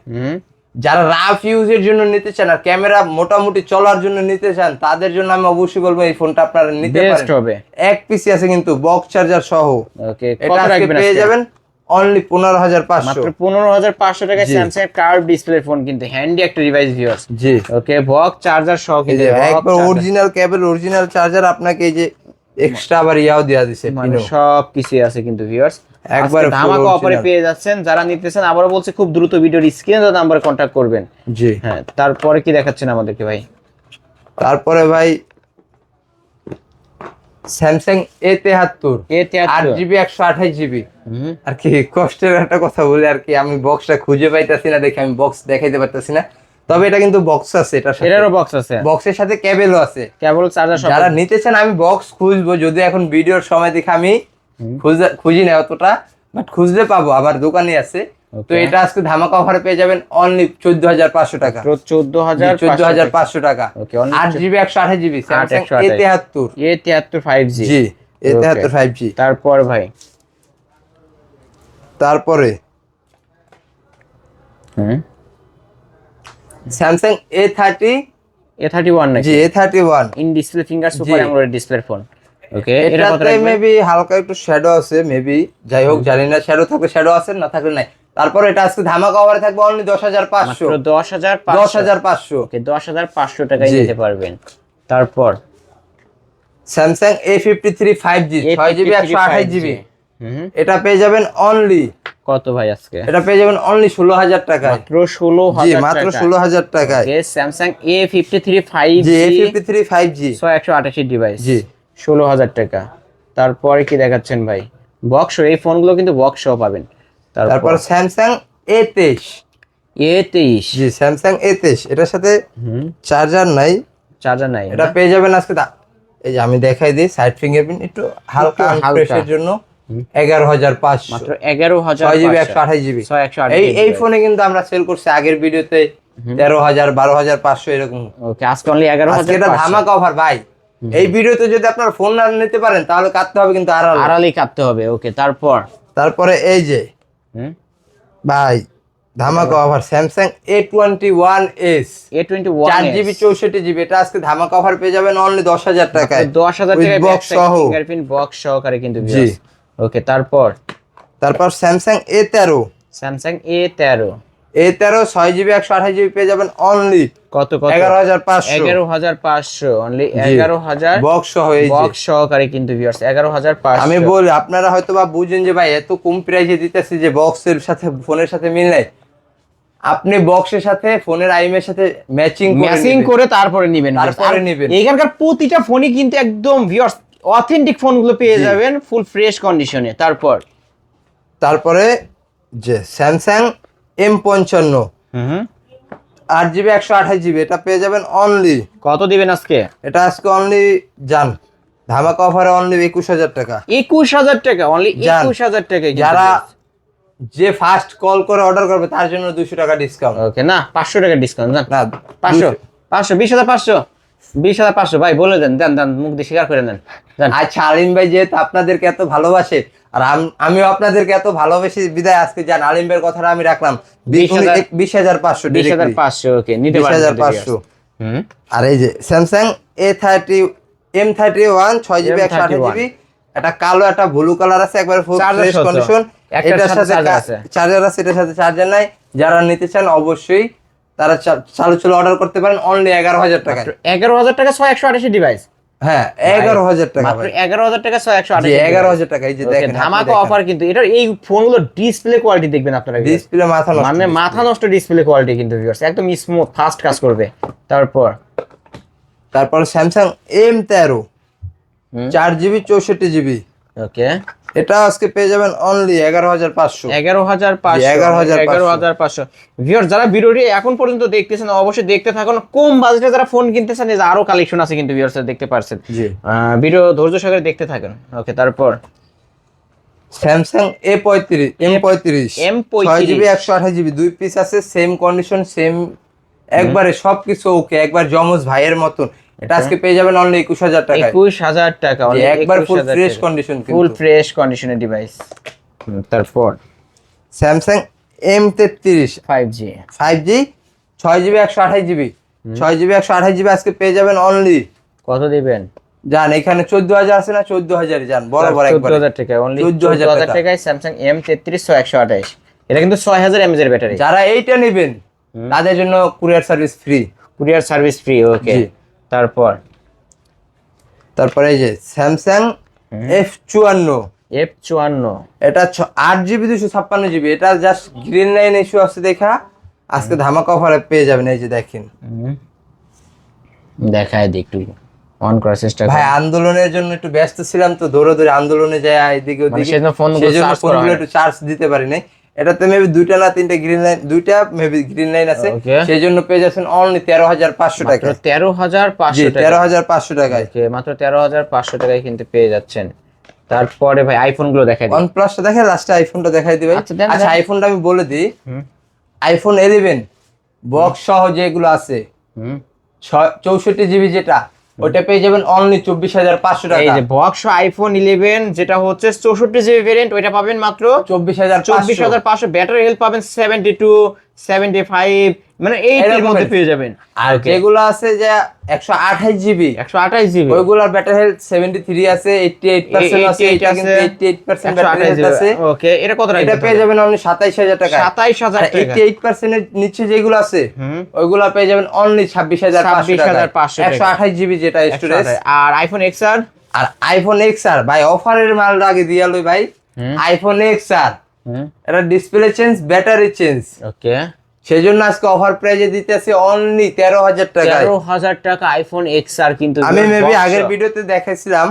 যারা রাফ ইউজের জন্য নিতে চান আর ক্যামেরা মোটামুটি চলার জন্য নিতে চান, তাদের জন্য আমি অবশ্যই বলবো এই ফোনটা আপনারা নিতে বেস্ট পারেন। হবে। এক পিসি আছে কিন্তু বক্স চার্জার সহ। ওকে, এটা কত আজকে রাখবেন? পেয়ে যাবেন অনলি 15,500। মাত্র 15,500 টাকায় জি। স্যামসাং কার্ভ ডিসপ্লে ফোন, কিন্তু হ্যান্ডি একটা ডিভাইস ভিউয়ার্স। জি, ওকে, বক্স চার্জার সহ এই কিন্তু, যে একবার অরিজিনাল কেবল, অরিজিনাল চার্জার, আপনাকে এই যে এক্সট্রা আবার ইয়াও দেয়া দিছে, মানে সব কিছু আছে কিন্তু ভিউয়ার্স, একবার ধামাকা অফারে পেয়ে যাচ্ছেন। যারা নিতেছেন, আবারও বলছি, খুব দ্রুত ভিডিওর স্ক্রিনে দেওয়া নাম্বারে কন্ট্যাক্ট করবেন। জি। হ্যাঁ, তারপরে কি দেখাচ্ছেন আমাদেরকে ভাই? তারপরে ভাই স্যামসাং A73 8GB 128GB, আর কি কষ্টের একটা কথা বলি আর কি, আমি বক্সটা খুঁজে পাইতাছি না দেখে আমি বক্স দেখাইতে পারতাছি না, তবে এটা কিন্তু বক্স আছে, এটারও বক্স আছে, বক্সের সাথে কেবলও আছে, কেবল চার্জার সব। যারা নিতে চান আমি বক্স খুঁজবো, যদি এখন ভিডিওর সময় দেখে আমি খুঁজি না অতটা, বাট খুঁজলে পাবো, আবার দোকানে আছে। তো এটা আজকে ধামাকা অফারে পেয়ে যাবেন অনলি 14,500 টাকা। 14,500 টাকা। Okay, 8GB 128GB Samsung A73 A73 5G। জি, A73 5G। তারপর ভাই, তারপরে স্যামসাং A31 নাকি? জি, A31 in display finger super AMOLED display phone. Okay, এটা কত এটাতে রাখবেন? মেবি হালকা একটু শ্যাডো আছে, মেবি, যাই হোক জানি না, শ্যাডো থাকলে শ্যাডো আছে, না থাকলে নাই। তারপর এটা আজকে ধামাকা অফারে থাকবে অনলি 10,500। 10,500। ওকে, 10,500 টাকায় নিতে পারবেন। তারপর Samsung A53 5G 6GB 128GB, এটা পেয়ে যাবেন অনলি কত ভাই আজকে? এটা পেয়ে যাবেন অনলি 16,000 টাকায়। মাত্র 16,000 জি মাত্র 16,000 টাকায়। ওকে, স্যামসাং A53 5G, জি A53 5G 128 ডিভাইস, জি 16,000 টাকা। তারপরে কি দেখাচ্ছেন ভাই? বক্স, এই ফোনগুলো কিন্তু বক্স সহ পাবেন। তারপর স্যামসাং A23। A23, জি স্যামসাং A23, এটার সাথে চার্জার নাই, চার্জার নাই, এটা পেয়ে যাবেন আজকে এই যে আমি দেখাই দিই সাইড ফিঙ্গারপ্রিন্ট একটু হালকা আনফ্রেশের জন্য 11,500 মাত্র 11,000, 6GB 128GB। এই ফোনে কিন্তু আমরা সেল করছি আগের ভিডিওতে 13,000 12,500 এরকম। ওকে, আজকে অনলি আজকে 11,000। এটা ধামাকা অফার ভাই। এই ভিডিওতে যদি আপনার ফোন না নিতে পারেন তাহলে কাটতে হবে কিন্তু আড়ালেই কাটতে হবে। ওকে, তারপরে এই যে ভাই ধামাকা offer Samsung A21s, A21 4GB 64GB, এটা আজকে ধামাকা অফার পেয়ে যাবেন অনলি 10,000 টাকায়, 10,000 With টাকায় box সহ। ফিঙ্গারপ্রিন্ট বক্স সহকারে কিন্তু জি। ভিউয়ার্স। ওকে, তারপর Samsung A13, Samsung A13, 6GB 128GB পেয়ে যাবেন অনলি কত 11,500, 11,500 অনলি 11,000 বক্স সহ। এই যে বক্স সহকারে কিন্তু ভিউয়ার্স 11,500। আমি বলি আপনারা হয়তো বা বুঝেন যে ভাই এত কম প্রাইসে দিতেছি যে বক্সের সাথে ফোনের সাথে মিল নাই, আপনি বক্সের সাথে ফোনের আইএমের সাথে ম্যাচিং করে তারপরে নেবেন। এখানকার প্রতিটা ফোনই কিন্তু একদম ভিউয়ার্স অথেন্টিক ফোনগুলো পেয়ে যাবেন ফুল ফ্রেশ কন্ডিশনে। তারপরে যে স্যামসাং M55, 8GB 128GB, এটা পেয়ে যাবেন অনলি কত দিবেন আজকে? এটা আজকে অনলি জান ধামাকা অফারে অনলি 21,000 টাকা। 21,000 টাকা, অনলি 21,000 টাকায়। যারা যে ফার্স্ট কল করে অর্ডার করবে তার জন্য 200 টাকা ডিসকাউন্ট। ওকে, না 500 টাকা ডিসকাউন্ট না, না 500 20,500 ভাই বলে দেন, দেন মুখ দিয়ে স্বীকার করে নেন। আচ্ছা আলিম ভাই যেহেতু আপনাদেরকে এত ভালোবাসে আর আমিও আপনাদেরকে এত ভালোবেসে বিদায় আজকে জান আলিম ভাইয়ের কথাটা আমি রাখলাম 20,500 20,500। ওকে, নিতে পারেন 20,500। আর এই যে স্যামসাং M31 6GB 128GB, এটা কালো একটা ব্লু কালার আছে, একবারে ফুল ফ্রেশ কন্ডিশন। এটার সাথে চার্জার আছে, এটার সাথে চার্জার নাই। যারা নিতে চান অবশ্যই তারা চালু অর্ডার করতে পারেন অনলি 11,000 টাকা। 11,000 টাকা 128 ডিভাইস। হ্যাঁ 11,000 টাকা, মাত্র 11,000 টাকা 128। 11,000 টাকা। এই যে দেখেন ধামাকা অফার কিন্তু এটা। এই ফোনগুলো ডিসপ্লে কোয়ালিটি দেখবেন আপনারা, ডিসপ্লে মাথা নষ্ট ডিসপ্লে কোয়ালিটি কিন্তু ভিউয়ার্স, একদম স্মুথ ফাস্ট কাজ করবে। তারপর স্যামসাং M13 4GB 64GB, ওকে, এটা আজকে পেয়ে যাবেন অনলি 11,500। 11,500 ভিউয়ার্স, যারা ভিডিওটি এখন পর্যন্ত দেখতেছেন অবশ্যই দেখতে থাকুন। কম বাজেটে যারা ফোন কিনতেছেন আরো কালেকশন আছে কিন্তু ভিউয়ার্স, দেখতে পারছেন। ভিডিও ধৈর্য সহকারে দেখতে থাকুন। ওকে, তারপর Samsung M35 6GB 128GB, 2 piece আছে, সেম কন্ডিশন, সেম একবারে সবকিছু ওকে, একবার জমজ ভাইয়ের মতন। এটা আজকে পেয়ে যাবেন অনলি 21,000 টাকা। 21,000 টাকা, একবার full fresh condition, full fresh কন্ডিশনের ডিভাইস। তারপর Samsung M33 5G 6GB 128GB, 6GB 128GB আজকে পেয়ে যাবেন অনলি কত দিবেন জান? এখানে 14,000 আছে না, 14,000 জান বরাবর একবার 14,000 টাকা, অনলি 14,000 টাকায় স্যামসাং M33 128। এটা কিন্তু 6000 mAh এর ব্যাটারি। যারা এইটা নেবেন তাদের জন্য কুরিয়ার সার্ভিস ফ্রি। ওকে, তারপরে এই যে স্যামসাং F54, এটা 8GB 256GB, এটা জাস্ট গ্রিন লাইন ইস্যু আছে দেখা আজকে ধামাকা অফারে পেয়ে যাবেন। এই যে দেখেন, দেখায় দিই একটু অন করার চেষ্টা করি। ভাই আন্দোলনের জন্য একটু ব্যস্ত ছিলাম তো, দৌড়ে আন্দোলনে যায় এদিকে ওদিকে, সেজন্য ফোনগুলো একটু চার্জ দিতে পারি নাই। এটাতে মেবি 2টা না 3টা গ্রিন লাইন, 2টা মেবি গ্রিন লাইন আছে, সেই জন্য পেয়ে যাচ্ছেন অনলি 13,500 টাকা। 13,500 টাকা, 13,500 টাকায়। ওকে, মাত্র 13,500 টাকায় কিন্তু পেয়ে যাচ্ছেন। তারপরে ভাই আইফোন গুলো দেখাই দিই। OnePlus টা দেখে লাস্টে আইফোনটা দেখাই দিই ভাই। আচ্ছা আইফোনটা আমি বলে দিই, আইফোন 11 বক্স সহ যেগুলো আছে 64GB যেটা, ওটা পেয়ে যাবেন অনলি 24,500 টাকা। এই যে বক্স আইফোন 11 যেটা হচ্ছে 64GB ভেরিয়েন্ট, ওইটা পাবেন মাত্র 24,500। ব্যাটারি হেলথ পাবেন 72 75, মানে এইটার মধ্যে পেয়ে যাবেন। আর যেগুলো আছে যে 128GB ওইগুলোর ব্যাটারি হেলথ 73 আছে, 88% আছে, এটা কিন্তু 88% ব্যাটারি হেলথ আছে। ওকে, এটা কত টাকা? এটা পেয়ে যাবেন অনলি 27,000 টাকা। 27,000 টাকা। 88% এর নিচে যেগুলো আছে ওইগুলো পেয়ে যাবেন অনলি 26,500 টাকা। 128GB যেটা স্টোরেজ। আর আইফোন XR, ভাই অফারের মাল আগে দিয়া লই ভাই। আইফোন XR এটা ডিসপ্লে চেঞ্জ, ব্যাটারি চেঞ্জ। ওকে, সেই জন্য আজকে অফার প্রাইজে দিতেছি অনলি 13,000 টাকায়। 13,000 টাকা আইফোন XR কিন্তু আমি মেবি আগের ভিডিওতে দেখাইছিলাম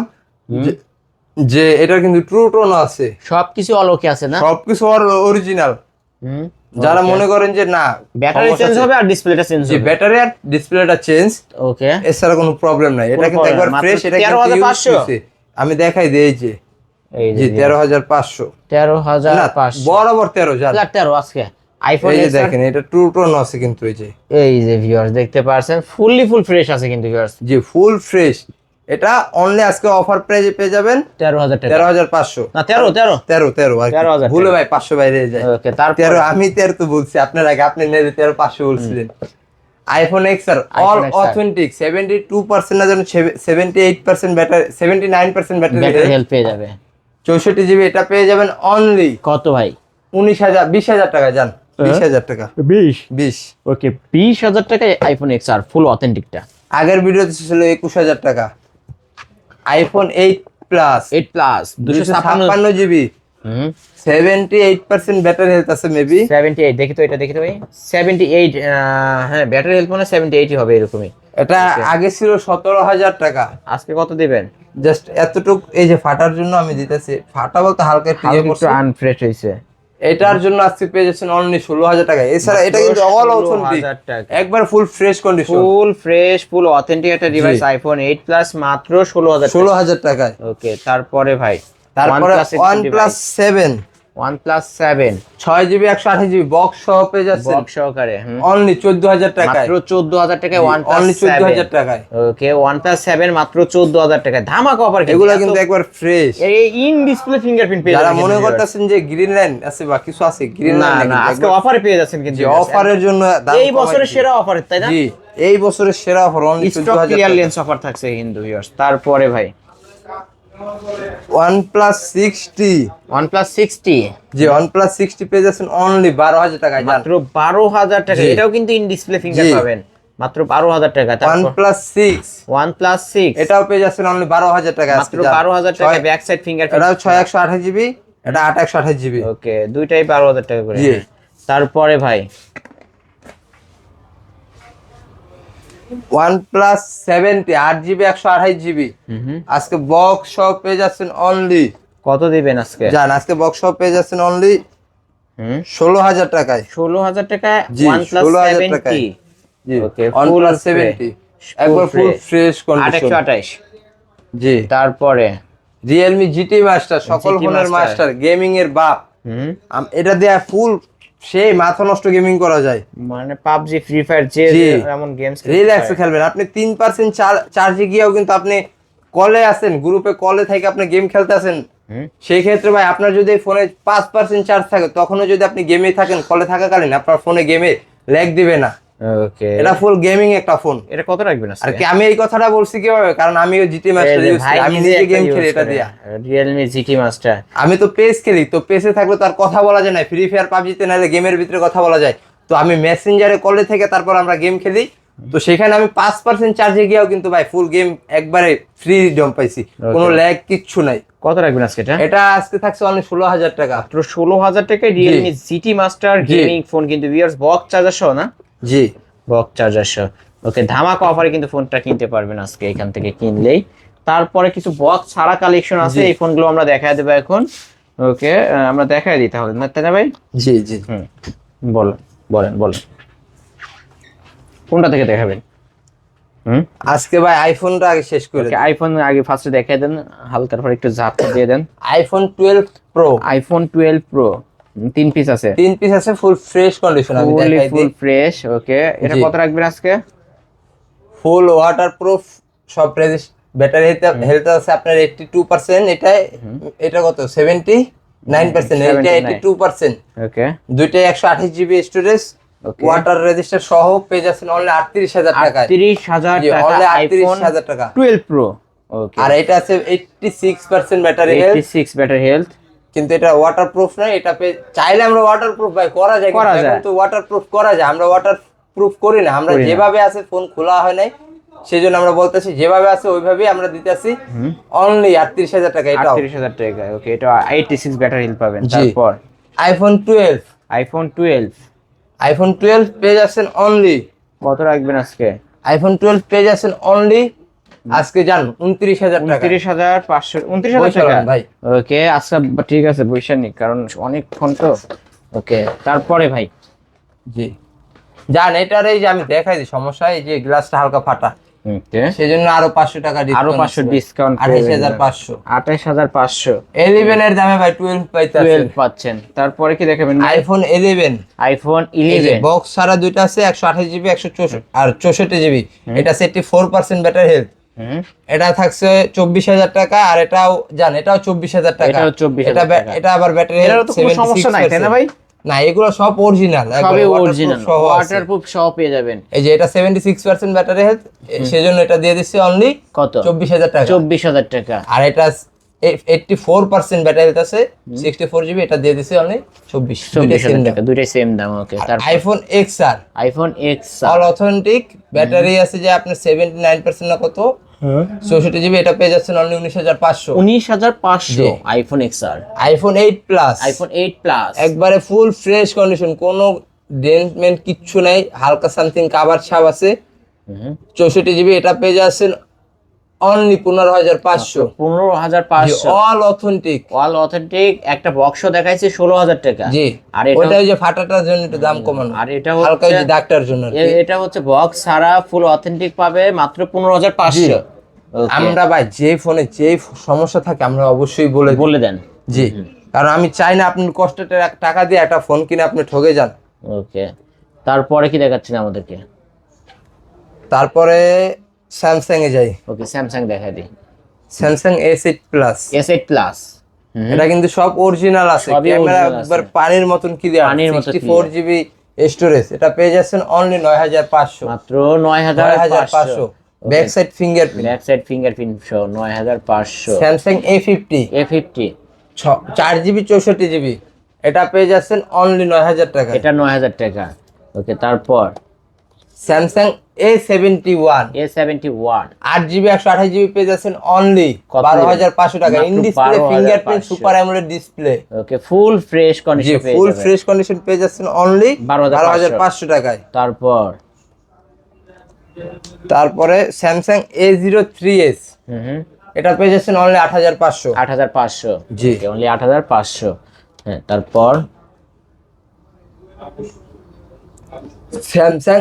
যে এটা কিন্তু ট্রু টোন আছে, সবকিছু অলোকে আছে না, সবকিছু অরিজিনাল। যারা মনে করেন যে না ব্যাটারি চেঞ্জ হবে আর ডিসপ্লেটা চেঞ্জ জি হবে, ব্যাটারি আর ডিসপ্লেটা চেঞ্জ, ওকে, এছাড়া কোনো প্রবলেম নাই। এটা কিন্তু একবার ফ্রেশ, এটা কিন্তু ইউজ হইছে। আমি দেখাই দেই যে এই জি 13,500 13,500 বরাবর 13,000 13 আজকে আইফোন এই যে XR। দেখেন এটা ট্রু টোন আছে কিন্তু এই যে ভিউয়ার্স দেখতে পারছেন ফুল ফ্রেশ আছে কিন্তু ভিউয়ার্স, জি ফুল ফ্রেশ। এটা অনলি আজকে অফার প্রাইজে পেয়ে যাবেন 13,000 টাকা, 13,500 না 13 আর কি। 13,000 ভুলে ভাই 500 বাইরে যায়। ওকে, তারপর 13 আমি 13 তো বলছি, আপনার আগে আপনি নেবে 13,500 বলছিলেন। আইফোন XR অল অথেন্টিক 72% না জানো 78% ব্যাটারি, 79% ব্যাটারি ব্যাটারি হেলথ পেয়ে যাবে। 64 জিবি। এটা পেয়ে যাবেন অনলি কত ভাই? 20,000 টাকা। জান 20,000 টাকা 20। ওকে, 20,000 টাকায় আইফোন XR ফুল অথেন্টিকটা। আগের ভিডিওতে ছিল 21,000 টাকা। IPhone 8 plus 8 plus 256 GB, 78% battery health আছে মেবি। 78 দেখি তো, এটা দেখি তো ভাই 78, হ্যাঁ ব্যাটারি হেলথ মানে 78 হবে এরকমই। এটা আগে ছিল 17,000 টাকা, আজকে কত দিবেন? জাস্ট এতটুক এই যে ফাটার জন্য আমি দিতেছি। ফাটা বলতে হালকা একটু ইয়ে করছে, একটু আনফ্রেশ হইছে। এটার জন্য আজকে পেয়ে যাচ্ছেন অনলি 16,000 টাকা। এছাড়া এটা কিন্তু অল অথেন্টিক, 16,000 টাকা। একবার full fresh condition, full fresh ফুল অথেন্টিক একটা ডিভাইস আইফোন 8 প্লাস মাত্র 16,000 টাকা। 16,000 টাকায়। ওকে, তারপরে ভাই তারপরে OnePlus 7 OnePlus 7 6 GB 128 GB box সহ পেয়ে যাচ্ছেন বক্স সহকারে অনলি 14,000 টাকায়। মাত্র 14,000 টাকায় OnePlus অনলি 7 14,000 টাকায়। ওকে, OnePlus 7 মাত্র 14,000 টাকায় ধামাকা অফার। এগুলা কিন্তু একবার ফ্রেশ। এই ইন ডিসপ্লে ফিঙ্গারপ্রিন্ট পেয়ে যারা যাবেন মনে করতেছেন যে গ্রিন লাইন আছে বা কিছু আছে, গ্রিন না লাইন না, আজকে অফারে পেয়ে যাচ্ছেন কিন্তু অফারের জন্য দাম এই বছরের সেরা অফার, তাই না? জি এই বছরের সেরা অফার অনলি স্টক 14,000 টাকা। ক্লিয়ারেন্স অফার থাকছে কিন্তু ভিউয়ার্স। তারপরে ভাই OnePlus 60 OnePlus 60 জি OnePlus 60 পেয়ে যাচ্ছেন অনলি 12,000 টাকায়। মাত্র 12,000 টাকা। জি। এটাও কিন্তু ইন ডিসপ্লে ফিঙ্গার জি। পাবেন মাত্র 12,000 টাকা। তারপর OnePlus 6 OnePlus 6 এটাও পেয়ে যাচ্ছেন অনলি 12,000 টাকা। মাত্র 12,000 টাকা ব্যাক সাইড ফিঙ্গারপ্রিন্ট। এটাও 6128 জিবি, এটা 8128 জিবি। ওকে, দুইটাই 12,000 টাকা করে। জি। তারপরে ভাই OnePlus 70 8 জিবি 128 জিবি আজকে বক্স সহ পেয়ে যাচ্ছেন অনলি, কত দিবেন আজকে? জান আজকে বক্স সহ পেয়ে যাচ্ছেন অনলি 16,000 টাকায়। 16,000 টাকায় জি, OnePlus 16,000 70। টাকায়। জি ওকে, OnePlus 70 একবার ফুল ফ্রেশ কন্ডিশন। 828। জি তারপরে Realme GT মাস্টার, সকল GT ফোনের মাস্টার। মাস্টার, গেমিং এর বাপ। এটা দিয়ে ফুল সেই মাথা নষ্ট গেমিং করা যায়, মানে পাবজি ফ্রি ফায়ার যে জি। এমন গেমস রিল্যাক্সে খেলবেন। আপনি 3% চার্জে গিয়েও কিন্তু আপনি কলে আছেন, গ্রুপে কলে থেকে আপনি গেম খেলতে আছেন, সেই ক্ষেত্রে ভাই আপনার যদি ফোনে 5% চার্জ থাকে, তখনও যদি আপনি গেমে থাকেন, কলে থাকাকালীন আপনার ফোনে গেমে ল্যাগ দিবে না। ওকে, এটা ফুল গেমিং একটা ফোন। এটা কত রাখবেন আর আজকে? কি আমি এই কথাটা বলছি কিভাবে, কারণ আমিও জিটি মাস্টার ইউজ করি, আমি নিজে গেম খেলি এটা দিয়া। Realme GT master. আমি তো পেস খেলি, তো পেসে থাকলে তো আর কথা বলা যায় না, ফ্রি ফায়ার পাবজিতে নাহলে গেমের ভিতরে কথা বলা যায়। তো আমি মেসেঞ্জারে কলে থেকে তারপর আমরা গেম খেলি, তো সেখানে আমি 5% চার্জে গিয়েও কিন্তু ভাই ফুল গেম একবারে ফ্রিডম পাইছি, কোনো ল্যাগ কিচ্ছু নাই। কত রাখবেন আজকে এটা? এটা আজকে থাকছে অনলি 16,000 টাকা। মাত্র 16,000 টাকায় Realme GT মাস্টার জি। গেমিং ফোন কিন্তু ভিউয়ার্স, বক্স চার্জার সহ না? জি বক্স চার্জার সহ। ওকে, ধামাকা অফারে কিন্তু ফোনটা কিনতে পারবেন আজকে এখান থেকে কিনলেই। তারপরে কিছু বক্স ছাড়া কালেকশন আছে, জি। এই ফোনগুলো আমরা দেখায় দেবো এখন। ওকে, আমরা দেখায় দিই তাহলে না, তাই না ভাই? জি জি বলেন বলেন বলেন, কোনটা থেকে দেখাবেন? আজকে ভাই আইফোনটা আগে শেষ করে দিই। আইফোন আগে ফার্স্টে দেখাই দেন, হালকার পর একটু ঝাপটা দিয়ে দেন। IPhone 12 pro, iPhone 12 pro 3 piece আছে, 3 পিস আছে, ফুল ফ্রেশ কন্ডিশন। আমি দেখাই ফুল দিই। ফ্রেশ। ওকে, এটা জি। কত রাখবেন আজকে? ফুল ওয়াটারপ্রুফ, সব ব্যাটারি হেলথ আছে আপনার 82%। এটা কত 79%, এটা 82%। ওকে, দুইটাই 128 GB storage, Okay. Water register সহ পেয়ে যাচ্ছেন অনলি 38,000 টাকায়। 38,000 জি, টাকা only আইফোন 38,000 টাকা। 12 প্রো। ওকে, আর এটা আছে 86% ব্যাটারি হেলথ, 86 ব্যাটারি হেলথ। কিন্তু এটা ওয়াটারপ্রুফ না। এটা চাইলে আমরা ওয়াটারপ্রুফ ভাই করা যায়, করা কিন্তু যায়। এখন তো ওয়াটারপ্রুফ করা যায়, আমরা ওয়াটারপ্রুফ করি না। আমরা করি না। যেভাবে আছে, ফোন খোলা হয় নাই, সেই জন্য আমরা বলতেছি যেভাবে আছে ওইভাবেই আমরা দিতেছি অনলি 38,000 টাকা। এটাও 38,000 টাকা। ওকে, এটা 86 ব্যাটারি হেলথ পাবেন। জি। তারপর আইফোন 12, আইফোন 12 আইফোন 12 পেয়ে যাচ্ছেন অনলি, কত রাখবেন আজকে? আইফোন 12 পেয়ে যাচ্ছেন অনলি আজকে জান 29,000 টাকা। 29,500, 29,000 টাকা ভাই ওকে আচ্ছা ঠিক আছে বৈশানি, কারণ অনেক ফোন তো। ওকে তারপরে ভাই জি জান এটার এই যে আমি দেখাই দিই সমস্যা, এই যে গ্লাসটা হালকা ফাটা, ওকে সেজন্য আরো 500 টাকা আরো 500 ডিসকাউন্ট, 28,500। 28,500 11 এর দামে ভাই 12 পাইতেছেন। 12 পাচ্ছেন। তারপরে কি দেখাবেন ভাই? আইফোন 11, আইফোন এই যে 11 বক্স ছাড়া দুইটা আছে, 128 জিবি 164 আর 64 জিবি। এটা 74% ব্যাটারি হেলথ। এটা থাকছে 24,000 টাকা, আর এটাও জান এটাও 24,000 টাকা। এটাও 24,000 এটা টাকা। এটা আবার ব্যাটারি এটারও হেলথ তো কোনো সমস্যা নাই তাই না ভাই? না, এগুলো সব অরিজিনাল, সবই অরিজিনাল, ওয়াটারপ্রুফ সহ পেয়ে যাবেন। এই যে এটা 76% ব্যাটারি হেলথ, সেজন্য এটা দিয়ে দিচ্ছি অনলি কত? 24,000 টাকা। 24,000 টাকা। আর এটা 84% ব্যাটারি হেলথ আছে, 64 জিবি, এটা দিয়ে দিচ্ছি অনলি 24,000 টাকা, দুইটাই সেম দাম। ওকে তারপর iPhone XR, iPhone x all authentic battery আছে যে আপনার 79% না কত, 64 জিবি, এটা পেয়ে যাচ্ছেন only 19,500। 19,500 iPhone XR. IPhone 8 plus, iPhone 8 plus একবারে ফুল ফ্রেশ কন্ডিশন, কোনো ডেন্টমেন্ট কিচ্ছু নাই, হালকা সামথিং কাভার ছাপ আছে, 64 জিবি, এটা পেয়ে যাচ্ছেন only 15,500। 15,500 all authentic, all authentic. একটা বক্সও দেখাইছে 16,000 টাকা। জি। আর ওটা ওই যে ফাটাটার জন্য একটু দাম কমানো, আর এটা হালকা ওই হচ্ছে যে দাগটার জন্য আর কি। এটা হচ্ছে বক্স ছাড়া ফুল অথেন্টিক পাবে মাত্র 15,500। আমরা ভাই যে ফোনে যে সমস্যা থাকে আমরা অবশ্যই বলে দেন। জি, কারণ আমি চাই না আপনি কষ্টের টাকা দিয়ে একটা ফোন কিনে আপনি ঠকে যান। ওকে তারপরে কি দেখাচ্ছেন আমাদেরকে? তারপরে স্যামসাং এ যাই। ওকে স্যামসাং দেখাই দিই। Samsung S8 plus, S8 plus. এটা কিন্তু সব অরিজিনাল আছে, সবই ক্যামেরা original একবার আছে। পানির মতন ক্লিয়ার, পানির মতো 64 জিবি স্টোরেজ, এটা পেয়ে যাচ্ছেন অনলি 9,500। মাত্র 9,500। Back side fingerprint, back side fingerprint সহ 9,500। স্যামসাং A50, 4 জিবি 64 জিবি, এটা পেয়ে যাচ্ছেন অনলি 9,000 টাকা। এটা 9,000 টাকা। ওকে তারপর স্যামসাং A71, 8 জিবি 128 জিবি পেয়ে যাচ্ছেন অনলি 12,500 টাকা। মাত্র in display 12,500 fingerprint super AMOLED display, okay full fresh G condition পেয়ে ফুল যাবেন। ফ্রেশ কন্ডিশন পেয়ে যাচ্ছেন অনলি 12,500 টাকায়। তারপরে স্যামসাং A03s, এটা পেয়ে যাচ্ছেন অনলি 8,500। 8,500 জি। অনলি 8,500। হ্যাঁ তারপর স্যামসাং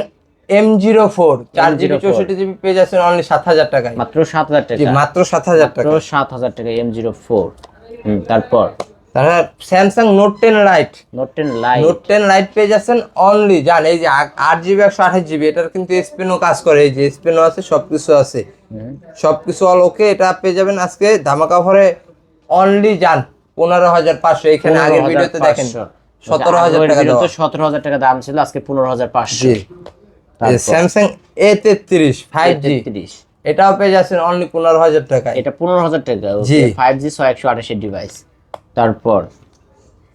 M04, 4 জিবি 64 জিবি পেয়ে যাচ্ছেন অনলি 7,000 টাকায়। মাত্র 7,000 জি টাকা। মাত্র 7,000 মাত্র টাকা। 7,000 টাকা M04। তারপর তারপর Samsung note 10 light, note 10 light. Note 10 light পেয়ে যাচ্ছেন অনলি, জান এই যে 8 জিবি 128 জিবি, এটার কিন্তু স্পেনও কাজ করে, এই যে স্পেনও আছে, সবকিছু আছে, সবকিছু অল ওকে। এটা পেয়ে যাবেন আজকে ধামাকা অফারে অনলি জান 15,500। এখানে আগের ভিডিওতে দেখেন 17,000 টাকা দাও। 17,000 টাকা দাম ছিল, আজকে 15,500। জি। স্যামসাং A33 5G, এটাও পেয়ে যাচ্ছেন অনলি 15,000 টাকায়। এটা 15,000 টাকা। জি। 5G 128 device. তারপর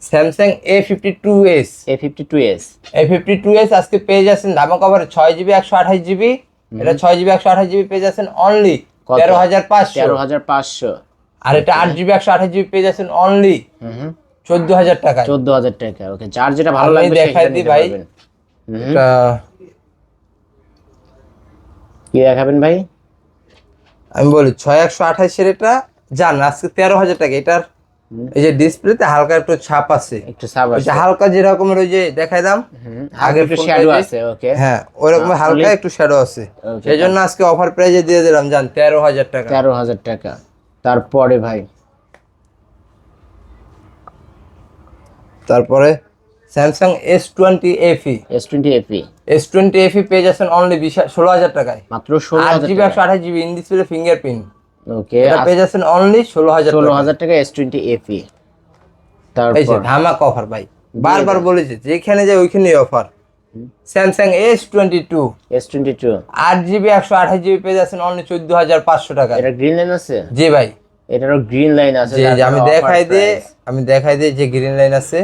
স্যামসাং A52s, A52s আজকে পেয়ে যাচ্ছেন ধামাকা অফারে 6 জিবি 128 জিবি, এটা 6 জিবি 128 জিবি পেয়ে যাচ্ছেন অনলি 13,500। 13,500। আর এটা 8 জিবি 128 জিবি পেয়ে যাচ্ছেন অনলি 14,000 টাকায়। 14,000 টাকা। ওকে যার যেটা ভালো আমি লাগবে দেখাই সেটা দিই নিতে ভাই। পারবেন। এটা কি দেখাবেন ভাই? আমি বলি 6,128 এর এটা জান আজকে 13,000 টাকা। এটার এই যে ডিসপ্লেতে হালকা একটু ছাপ আছে, একটু সাব ওই আছে। যে হালকা যেরকমের ওই যে দেখাই দাম আগে একটু শ্যাডো আছে। ওকে হ্যাঁ ওরকম হালকা একটু শ্যাডো আছে, সেই জন্য আজকে অফার প্রাইজে দিয়ে দিলাম জান 13,000 টাকা। 13,000 টাকা। তারপরে ভাই তারপরে Samsung S20 FE, S20 FE পেয়ে যাচ্ছেন অনলি 16,000 টাকায়। মাত্র 8 16,000 জিবি টাকা। 128 জিবি ইন ডিসপ্লে ফিঙ্গারপ্রিন্ট, ওকে এটা পেয়ে যাচ্ছেন অনলি 16,000 টাকা। 16,000 টাকা S20 FE। এই যে তারপর ধামাকা অফার ভাই, বারবার বলেছি যেখানে যাই ওইখানে offer. Samsung S22, 8 GB 128 GB পেয়ে যাচ্ছেন অনলি 14,500 টাকা। এটা গ্রিন লাইন আছে। জি ভাই, এটারও গ্রিন লাইন আছে। জি যার আমি জন্য দেখাই offer দিই, price। আমি দেখাই দিই যে গ্রিন লাইন আছে,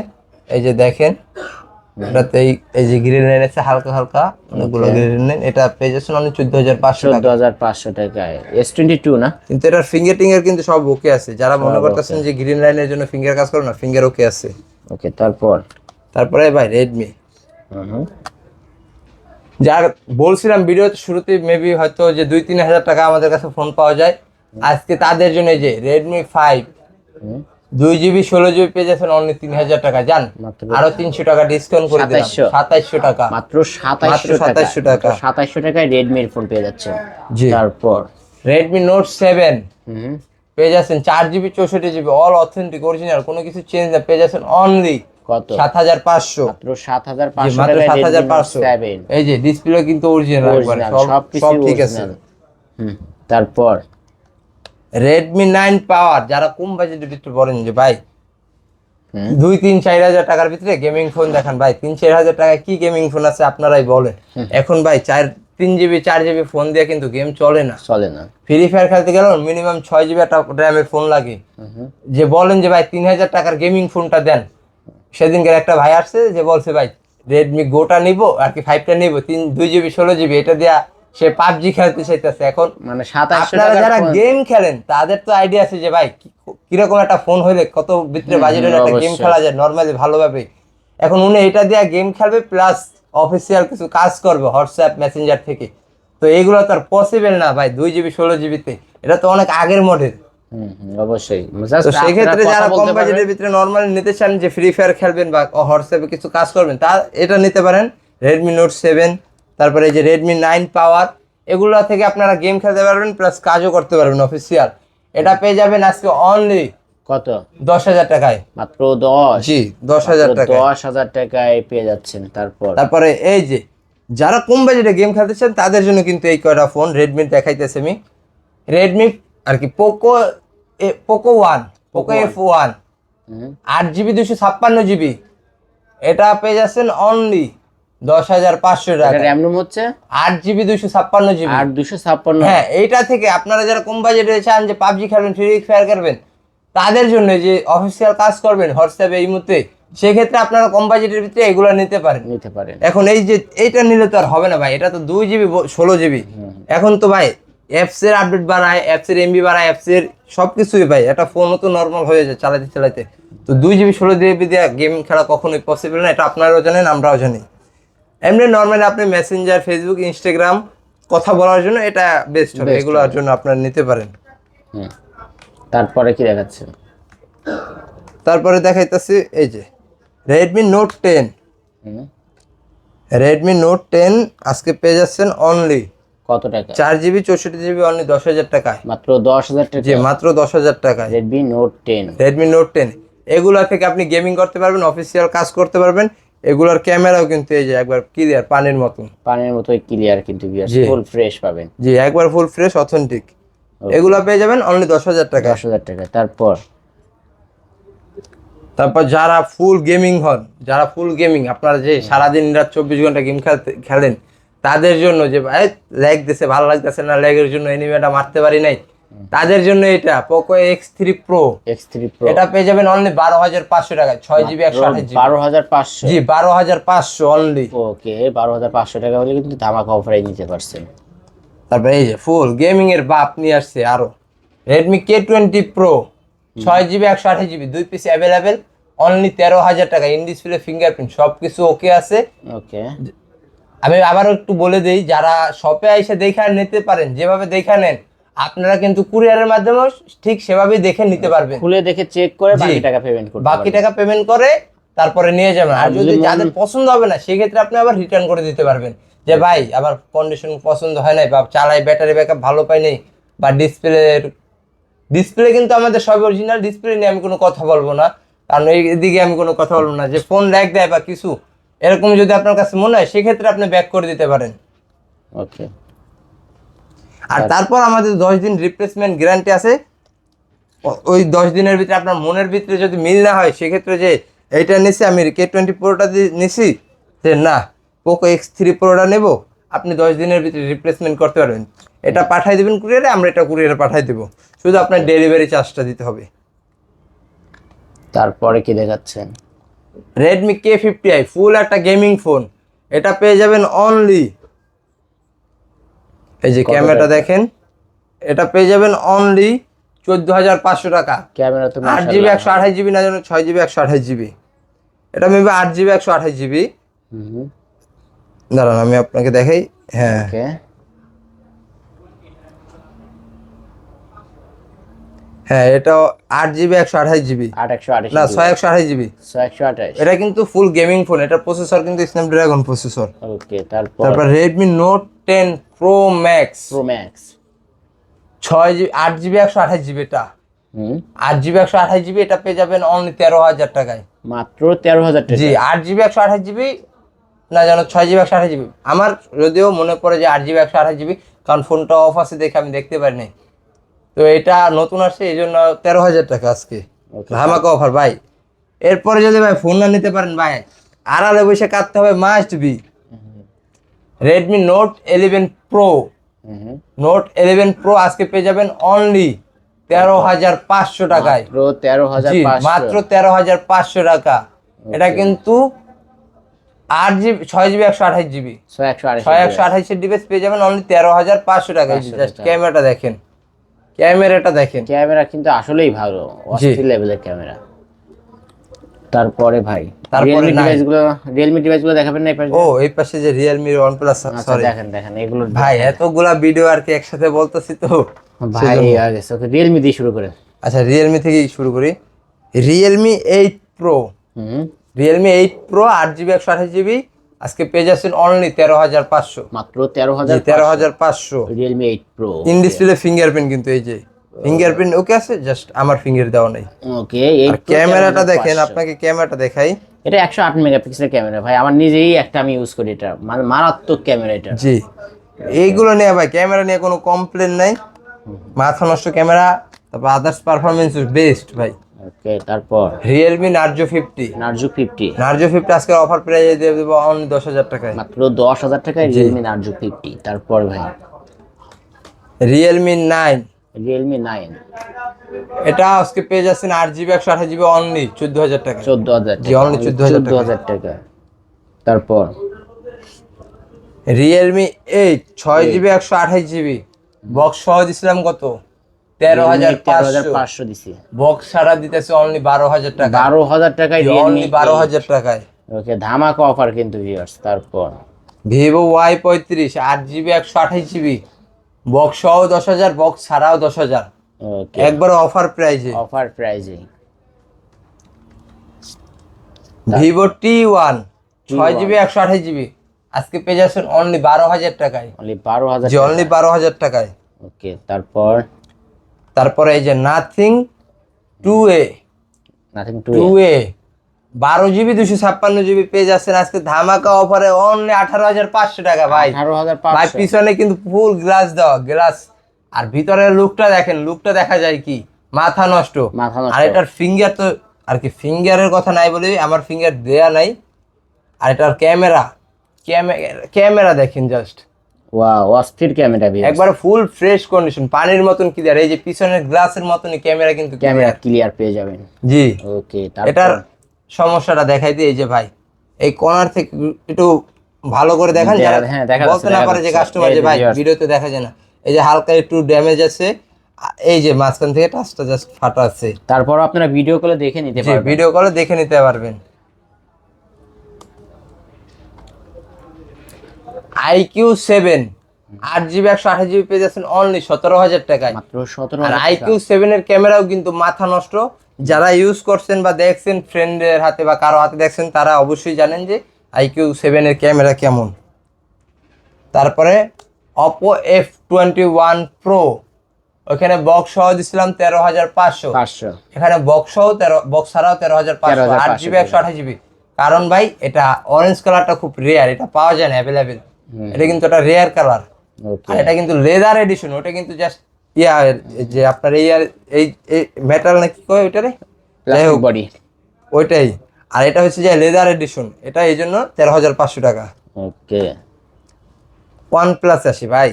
এই যে দেখেন এটাতে এই যে গ্রিন লাইন আছে হালকা হালকা অনেকগুলো গ্রিন লাইন, এটা পেয়ে যাচ্ছেন অনলি 14,500 টাকা। 14,500 টাকায় S22 না? কিন্তু এটার ফিঙ্গার টিঙ্গার কিন্তু সব ওকে আছে, যারা মনে করতেছেন যে গ্রিন লাইনের জন্য ফিঙ্গার কাজ করে না, ফিঙ্গার ওকে আছে, ওকে, তারপরে ভাই রেডমি, হুম, যার বলছিলাম ভিডিও শুরুতে মেবি হয়তো যে 2-3 হাজার টাকা আমাদের কাছে ফোন পাওয়া যায়, আজকে তাদের জন্য এই যে রেডমি 5 হুম, 2 GB 16 GB পেয়ে যাচ্ছেন অনলি 3,000 টাকা। জান মাত্র আরো 300 টাকা ডিসকাউন্ট করে দিলাম, 2700 টাকা, মাত্র মাত্র 2700 টাকা। 2700 টাকা। 2700 টাকায় রেডমির ফোন পেয়ে যাচ্ছেন। জি। তারপর রেডমি নোট 7 হুম, পেয়ে যাচ্ছেন 4 GB 64 GB all authentic original, কোনো কিছু চেঞ্জ না, পেয়ে যাচ্ছেন অনলি কত? 7,500। মাত্র 7,500 মাত্র টাকায় রেডমি নোট 7,500। 7 এই যে ডিসপ্লে কিন্তু অরিজিনাল, একবারে সবকিছু সব ঠিক আছে। অরিজিনাল। হুম, তারপর রেডমি 9 পাওয়ার, যারা কম বাজেটের ভিতরে বলেন যে ভাই হুম, 2-3-4 হাজার টাকার ভিতরে গেমিং ফোন দেখান, ভাই 3-4 হাজার টাকায় কি গেমিং ফোন আছে আপনারাই বলেন। এখন ভাই 3 GB 4 GB ফোন দিয়ে কিন্তু গেম চলে না। ফ্রি ফায়ার খেলতে গেলে মিনিমাম 6 GB একটা র্যামের ফোন লাগে। যে বলেন যে ভাই 3,000 টাকার গেমিং ফোনটা দেন, সেদিনকার একটা ভাই আসছে যে বলছে ভাই রেডমি গোটা নিব আর কি 5টা নিব 2 GB 16 GB, এটা দেয়া সে পাবজি খেলতে চাইতেছে। এখন মানে 2700 আপনারা টাকার যারা ফোন। গেম খেলেন তাদের তো আইডিয়া আছে যে ভাই কিরকম একটা ফোন হইলে কত ভিতরে বাজেটের একটা গেম অবশ্যই। খেলা যায় নর্মালি ভালোভাবে। এখন উনি এটা দিয়ে গেম খেলবে প্লাস অফিসিয়াল কিছু কাজ করবে হোয়াটসঅ্যাপ মেসেঞ্জার থেকে, তো এইগুলো তো আর পসিবল না ভাই 2 GB 16 GB তে, এটা তো অনেক আগের মডেল। অবশ্যই। তো সেক্ষেত্রে যারা কম বাজেটের ভিতরে নর্মালি নিতে চান যে ফ্রি ফায়ার খেলবেন বা হোয়াটসঅ্যাপে কিছু কাজ করবেন, তা এটা নিতে পারেন রেডমি নোট 7। তারপরে এই যে রেডমি 9 পাওয়ার, এগুলো থেকে আপনারা গেম খেলতে পারবেন প্লাস কাজও করতে পারবেন অফিসিয়াল। এটা পেয়ে যাবেন আজকে অনলি কত? 10,000 টাকায়। মাত্র 10। জি 10,000 টাকা। 10,000 টাকায় পেয়ে যাচ্ছেন। তারপরে এই যে যারা কম বাজেটে গেম খেলতে চান তাদের জন্য কিন্তু এই কয়টা ফোন রেডমি দেখাইতেছে আমি। রেডমি আর কি পোকো F1 8 GB 256 GB, এটা পেয়ে যাচ্ছেন অনলি 10,500 টাকা। র্যাম রুম হচ্ছে 8 GB 256 GB। 256। হ্যাঁ, এইটা থেকে আপনারা যারা কম বাজেটে চান যে পাবজি খেলবেন ফ্রি ফায়ার খেলবেন, তাদের জন্য যে অফিসিয়াল কাজ করবেন হোয়াটসঅ্যাপে এই মুহূর্তে, সেক্ষেত্রে আপনারা কম বাজেটের ভিতরে এগুলো নিতে পারেন। এখন এই যে এইটা নিলে তো আর হবে না ভাই, এটা তো 2 GB 16 GB। এখন তো ভাই অ্যাপস এর আপডেট বাড়ায়, অ্যাপস এর এমবি বাড়ায়, অ্যাপস এর সবকিছুই ভাই, এটা ফোনও তো নর্মাল হয়ে যায় চালাতে চালাতে। তো 2 GB 16 GB দিয়ে গেম খেলা কখনোই পসিবল না, এটা আপনারাও জানেন আমরাও জানি। এমনি নর্মালি আপনি মেসেঞ্জার, ফেসবুক, ইনস্টাগ্রাম কথা বলার জন্য এটা বেস্ট হবে, এগুলোর জন্য আপনারা নিতে পারেন। তারপরে কি দেখাচ্ছেন? তারপরে দেখাইতেছি এই যে রেডমি নোট 10। রেডমি নোট 10 আজকে পেয়ে যাচ্ছেন অনলি কত টাকা? 4 GB 64 GB অনলি 10,000 টাকায়। মাত্র 10,000 টাকা। জি মাত্র 10,000 টাকায় রেডমি নোট 10। রেডমি নোট 10 এগুলা থেকে আপনি গেমিং করতে পারবেন, অফিসিয়াল কাজ করতে পারবেন। এগুলার ক্যামেরাও কিন্তু এই যে একবার ক্লিয়ার পানির মতোই ক্লিয়ার, কিন্তু ফুল ফ্রেশ পাবেন। জি একবার ফুল ফ্রেশ অথেন্টিক। এগুলা পেয়ে যাবেন অনলি 10,000 টাকা। 10,000 টাকা। তারপর যারা ফুল গেমিং হন, যারা ফুল গেমিং আপনারা যে সারাদিন রাত 24 ঘন্টা গেম খেলেন, তাদের জন্য যে ভাই ল্যাগ দিছে, ভালো লাগতেছে না, ল্যাগের জন্য এনিমেটা মারতে পারি নাই, তাদের জন্য এটা পোকো X3 Pro। এটা পেয়ে যাবেন অনলি 12,500 টাকায় 6 GB 128 GB। 12,500? জি 12,500 অনলি। ওকে, 12,500 টাকা হলে কিন্তু ধামাকা অফারে নিতে পারছেন। তারপরে এই যে ফুল গেমিং এর বাপ নিয়ে আসছে আরো Redmi K20 Pro 6 GB 128 GB 2 piece available only 13,000 টাকা। ইন ডিসপ্লে, ফিঙ্গারপ্রিন্ট সবকিছু ওকে আছে। ওকে, আমি আবারও একটু বলে দেই, যারা শপে এসে দেখে নিতে পারেন, যেভাবে দেখে নেন আপনারা কিন্তু কুরিয়ারের মাধ্যমে ঠিক সেভাবেই দেখে নিতে পারবেন। খুলে দেখে চেক করে বাকি টাকা পেমেন্ট করে তারপরে নিয়ে যাবেন। আর যদি যাদের পছন্দ হবে না, সেক্ষেত্রে আপনি আবার রিটার্ন করে দিতে পারবেন যে ভাই আমার কন্ডিশন পছন্দ হয় নাই, বা চালাই ব্যাটারি ব্যাকআপ ভালো পাই নাই, বা ডিসপ্লে কিন্তু আমাদের সব অরিজিনাল ডিসপ্লে নিয়ে আমি কোনো কথা বলবো না, কারণ এইদিকে আমি কোনো কথা বলবো না যে ফোন ল্যাগ দেয় বা কিছু এরকম যদি আপনার কাছে মনে হয়, সেক্ষেত্রে আপনি ব্যাক করে দিতে পারেন। ওকে, আর তারপর আমাদের 10 দিন রিপ্লেসমেন্ট গ্যারান্টি আছে। ওই 10 দিনের ভিতরে আপনার মনের ভিতরে যদি মিল না হয়, সেক্ষেত্রে যে এইটা নিছি আমি K20 Proটা নিছি, যে না পোকো X3 Proটা নেব, আপনি 10 দিনের ভিতরে রিপ্লেসমেন্ট করতে পারবেন। এটা পাঠিয়ে দেবেন কুরিয়ারে, আমরা এটা কুরিয়ারে পাঠিয়ে দেবো, শুধু আপনার ডেলিভারি চার্জটা দিতে হবে। তারপরে কি দেখাচ্ছেন? রেডমি K50i ফুল একটা গেমিং ফোন, এটা পেয়ে যাবেন অনলি, এই যে ক্যামেরাটা দেখেন, এটা পেয়ে যাবেন অনলি 14,500 টাকা। ক্যামেরা তো 8 GB 128 GB না, যেন 6 GB 128 GB। এটা মেবি 8GB 128GB। হুম। দাঁড়ান আমি আপনাকে দেখাই। হ্যাঁ ওকে। হ্যাঁ, এটা 8GB 128GB, 828 না 6128GB। 128। এটা কিন্তু ফুল গেমিং ফোন, এটা প্রসেসর কিন্তু স্ন্যাপড্রাগন প্রসেসর। ওকে, তারপর তারপর Redmi Note 10 Pro Max, pro max. 6GB 8GB 128GB। এটা হুম। 8GB 128GB, এটা পেয়ে যাবেন অনলি 13,000 টাকায়। মাত্র 13,000 টাকা। জি 8GB 128GB না, জানো 6GB 128GB। আমার যদিও মনে পড়ে যে 8GB 128GB, কারণ ফোনটা অফ আছে দেখে আমি দেখতে পারিনি। তো এটা নতুন আসছে এই জন্য 13,000 টাকা আজকে Okay, ধামাকা অফার ভাই। এরপরে যদি ভাই ফোন না নিতে পারেন ভাই, আড়ালে বসে কাটতে হবে, must be Redmi Note 11 Pro। Hmm. Note 11 Pro আজকে পেয়ে যাবেন অনলি 13,500 টাকায়। মাত্র 13,500। মাত্র 13,500 টাকা। এটা কিন্তু 8GB 6GB 128GB, 128 ডিভাইস পেয়ে যাবেন অনলি 13,500 টাকায়। 500 জাস্ট টাকা। ক্যামেরাটা দেখেন, ক্যামেরাটা দেখেন। ক্যামেরা কিন্তু আসলেই ভালো, অস্থির লেভেলের ক্যামেরা। তারপরে ভাই তারপরে রিয়েলমি ডিভাইসগুলো দেখাবেন না এই পাশে? ও এই পাশে যে Realme OnePlus, আচ্ছা, সরি দেখেন দেখেন এগুলো ভাই, এতগুলা ভিডিও আর কি একসাথে বলতেছি তো ভাই। সেজন্য। ওকে, রিয়েলমি দিয়ে শুরু করে। আচ্ছা Realme থেকেই শুরু করি। Realme 8 Pro, হুম। Realme 8 Pro 8GB 128GB আজকে পেয়ে যাচ্ছেন অনলি 13,500। মাত্র 13,000। 13,500। Realme 8 pro. In display fingerprint, কিন্তু এই যে ফিঙ্গারপ্রিন্ট ওকে আছে, জাস্ট আমার ফিঙ্গার দেওয়া নেই। ওকে, আর ক্যামেরাটা দেখেন, আপনাকে ক্যামেরাটা দেখাই। এটা 108 মেগাপিক্সেলের ক্যামেরা ভাই, আমার নিজেই একটা আমি ইউজ করি, এটা মানে মারাত্মক ক্যামেরা এটা। জি এইগুলো নিয়ে ভাই, ক্যামেরা নিয়ে কোনো কমপ্লেন নাই, মাথা নষ্ট ক্যামেরা। তারপর আদার্স পারফরমেন্স বেস্ট ভাই। ওকে, তারপর Realme Narzo 50। নার্জো 50। Narzo 50 আজকে অফার প্রাইসে দিয়ে দেবো অনলি 10,000 টাকায়। মাত্র 10,000 টাকায় রিয়েলমি নার্জো 50। তারপর ভাই Realme 9, রিয়েলমি 9। এটা আজকে পেয়ে যাচ্ছেন 8GB 128GB অনলি 14,000 টাকায়। 14,000 জি, only 14,000 টাকা। তারপর Realme 8 6GB 128GB বক্স সহ দিছিলাম কত? 13,500। 13,500 দিছি। বক্স ছাড়া দিতেছে অনলি 12,000 টাকা। 12,000 টাকায় রিয়েলমি অনলি 12,000 টাকায়। ওকে, ধামাকা অফার কিন্তু ভিউয়ার্স। তারপর Vivo Y35 8GB 128GB box সহ 10,000, বক্স ছাড়াও 10,000, ওকে, একবার অফার প্রাইসে। অফার প্রাইজে Vivo T1 6GB 128GB আজকে পেয়ে যাচ্ছেন অনলি 12,000 টাকায়। অনলি 12,000। জি অনলি 12,000 টাকায়। ওকে, তারপর তারপরে এই যে Nothing 2A, nothing 2A 12GB 256GB পেয়ে যাচ্ছেন আজকে ধামাকা অফারে অনলি 18,500 টাকা ভাই। ভাই 18,500। পিছনে কিন্তু ফুল গ্লাস দেওয়া, গ্লাস। আর ভিতরের লুকটা দেখেন, লুকটা দেখা যায় কি মাথা নষ্ট। মাথা নষ্ট। আর এটার ফিঙ্গার তো আর কি, ফিঙ্গারের কথা নাই বলে আমার ফিঙ্গার দেয়া নাই। আর এটার ক্যামেরা, ক্যামেরা দেখেন জাস্ট, ওয়াও, অস্থির ক্যামেরা ভিউয়ার্স। একবার ফুল ফ্রেশ কন্ডিশন, পানির মতন ক্লিয়ার। এই যে পিছনের গ্লাসের মতনই ক্যামেরা কিন্তু ক্যামেরা ক্লিয়ার। ক্লিয়ার পেয়ে যাবেন। জি ওকে, এটার তারপর সমস্যাটা দেখাই দিই। এই যে ভাই এই কর্নার থেকে একটু ভালো করে দেখান, যারা হ্যাঁ, দেখা বলতে যাচ্ছে, না দেখা পারে যে যাচ্ছে। কাস্টমার এই যে যে ভাই viewers। ভিডিওতে দেখা যায় না, এই যে হালকা একটু ড্যামেজ আছে, এই যে মাঝখান থেকে টাচটা জাস্ট ফাটা আছে। তারপর আপনারা ভিডিও কলে দেখে নিতে জি পারবেন। ভিডিও কলে দেখে নিতে পারবেন। IQ7 8GB 128GB পেয়ে যাচ্ছেন অনলি 17,000 টাকায়। মাত্র আর 17,000 টাকা। IQ7 এর ক্যামেরাও কিন্তু মাথা নষ্ট। যারা ইউজ করছেন বা দেখছেন ফ্রেন্ডের হাতে বা কারো হাতে দেখছেন, তারা অবশ্যই জানেন যে IQ7 এর ক্যামেরা কেমন। তারপরে Oppo F21 Pro, ওখানে বক্স সহ দিছিলাম 13,500, 500। এখানে বক্স সহ বক্স ছাড়াও 13,500, 8GB 128GB। কারণ ভাই এটা অরেঞ্জ কালারটা খুব রেয়ার, এটা পাওয়া যায় না অ্যাভেলেবেল। এটা কিন্তু একটা রেয়ার কালার। ওকে, আর এটা কিন্তু লেদার এডিশন, ওটা কিন্তু জাস্ট ইয়া যে আপনার এই মেটাল না কি কয় ওইটারে, যাই হোক বডি ওইটাই। আর এটা হচ্ছে যে লেদার এডিশন, এটা এই জন্য 13,500 টাকা। ওকে। OnePlus আসি ভাই,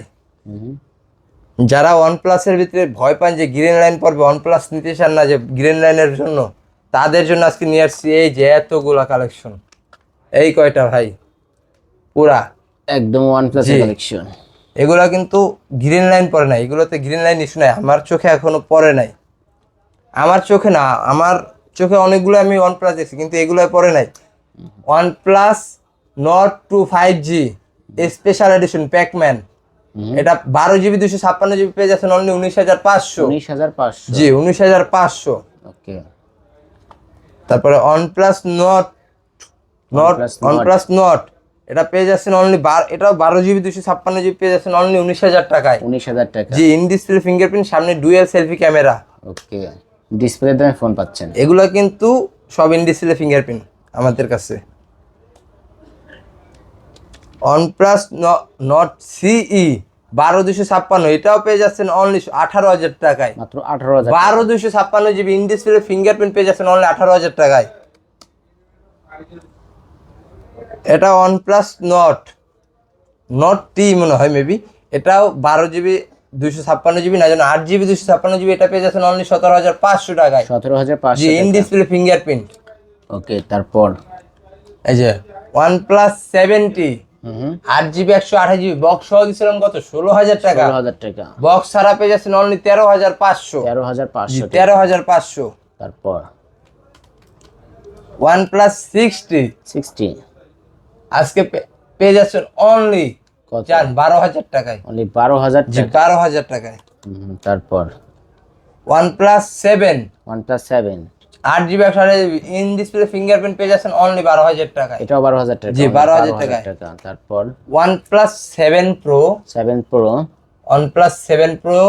যারা OnePlus-এর ভিতরে ভয় পান যে গ্রিন লাইন পড়বে, OnePlus নিতে চান না যে গ্রিন লাইনের জন্য, তাদের জন্য আজকে নিয়ে আসছি এই যে এতগুলা কালেকশন। এই কয়টা ভাই পুরা একদম OnePlus জি। কালেকশন। এগুলা কিন্তু গ্রিন লাইন পড়ে নাই, এগুলোতে গ্রিন লাইন ইস্যু নাই, আমার চোখে এখনো পড়ে নাই। আমার চোখে না, আমার চোখে অনেকগুলো আমি OnePlus দেখছি কিন্তু এগুলো পড়ে নাই। OnePlus Nord 2 5G special edition Pac-Man, এটা 12 GB 256 GB পেয়ে যাচ্ছেন অনলি 19,500। 19,500 জি 19,500। ওকে। তারপরে OnePlus Nord এটা পেয়ে যাচ্ছেন অনলি এটাও 12 GB 256 GB পেয়ে যাচ্ছেন অনলি 19,000 টাকায়। 19,000 টাকা। জি ইন ডিসপ্লে ফিঙ্গারপ্রিন্ট, সামনে ডুয়াল সেলফি ক্যামেরা। ওকে, ডিসপ্লে দামে ফোন পাচ্ছেন। এগুলো কিন্তু সব ইন ডিসপ্লে ফিঙ্গারপ্রিন্ট আমাদের কাছে। OnePlus Nord CE 12,256 এটাও পেয়ে যাচ্ছেন অনলি 18,000 টাকায়। মাত্র 18,000। 12,256 GB ইন ডিসপ্লে ফিঙ্গারপ্রিন্ট পেয়ে যাচ্ছেন অনলি 18,000 টাকায়। এটা OnePlus Nord T মনে হয় মেবি, এটাও 12 GB 256 GB না যেন 8 GB 256 GB, এটা পেয়ে যাচ্ছেন অনলি 17,500 টাকায়। 17,500 জি ইন ডিসপ্লে ফিঙ্গারপ্রিন্ট। ওকে, তারপর এই যে OnePlus 70 8 GB 128 GB বক্স সহ দিছিলাম কত 16,000 টাকা। 16,000 টাকা। বক্স ছাড়া পেয়ে যাচ্ছেন অনলি 13,500। 13,500 টাকা। 13,500। তারপর OnePlus 60 আজকে পেয়ে যাচ্ছেন অনলি কত? জান 12,000 টাকায়। অনলি 12,000 জি টাকা। 12,000 টাকায়। তারপর OnePlus 7 OnePlus 7 8 GB 128 GB in display fingerprint পেয়ে যাচ্ছেন অনলি 12,000 টাকায়। এটাও 12,000 টাকা। জি, 12,000 টাকায়। টাকা। তারপর OnePlus 7 Pro 7 Pro OnePlus 7 Pro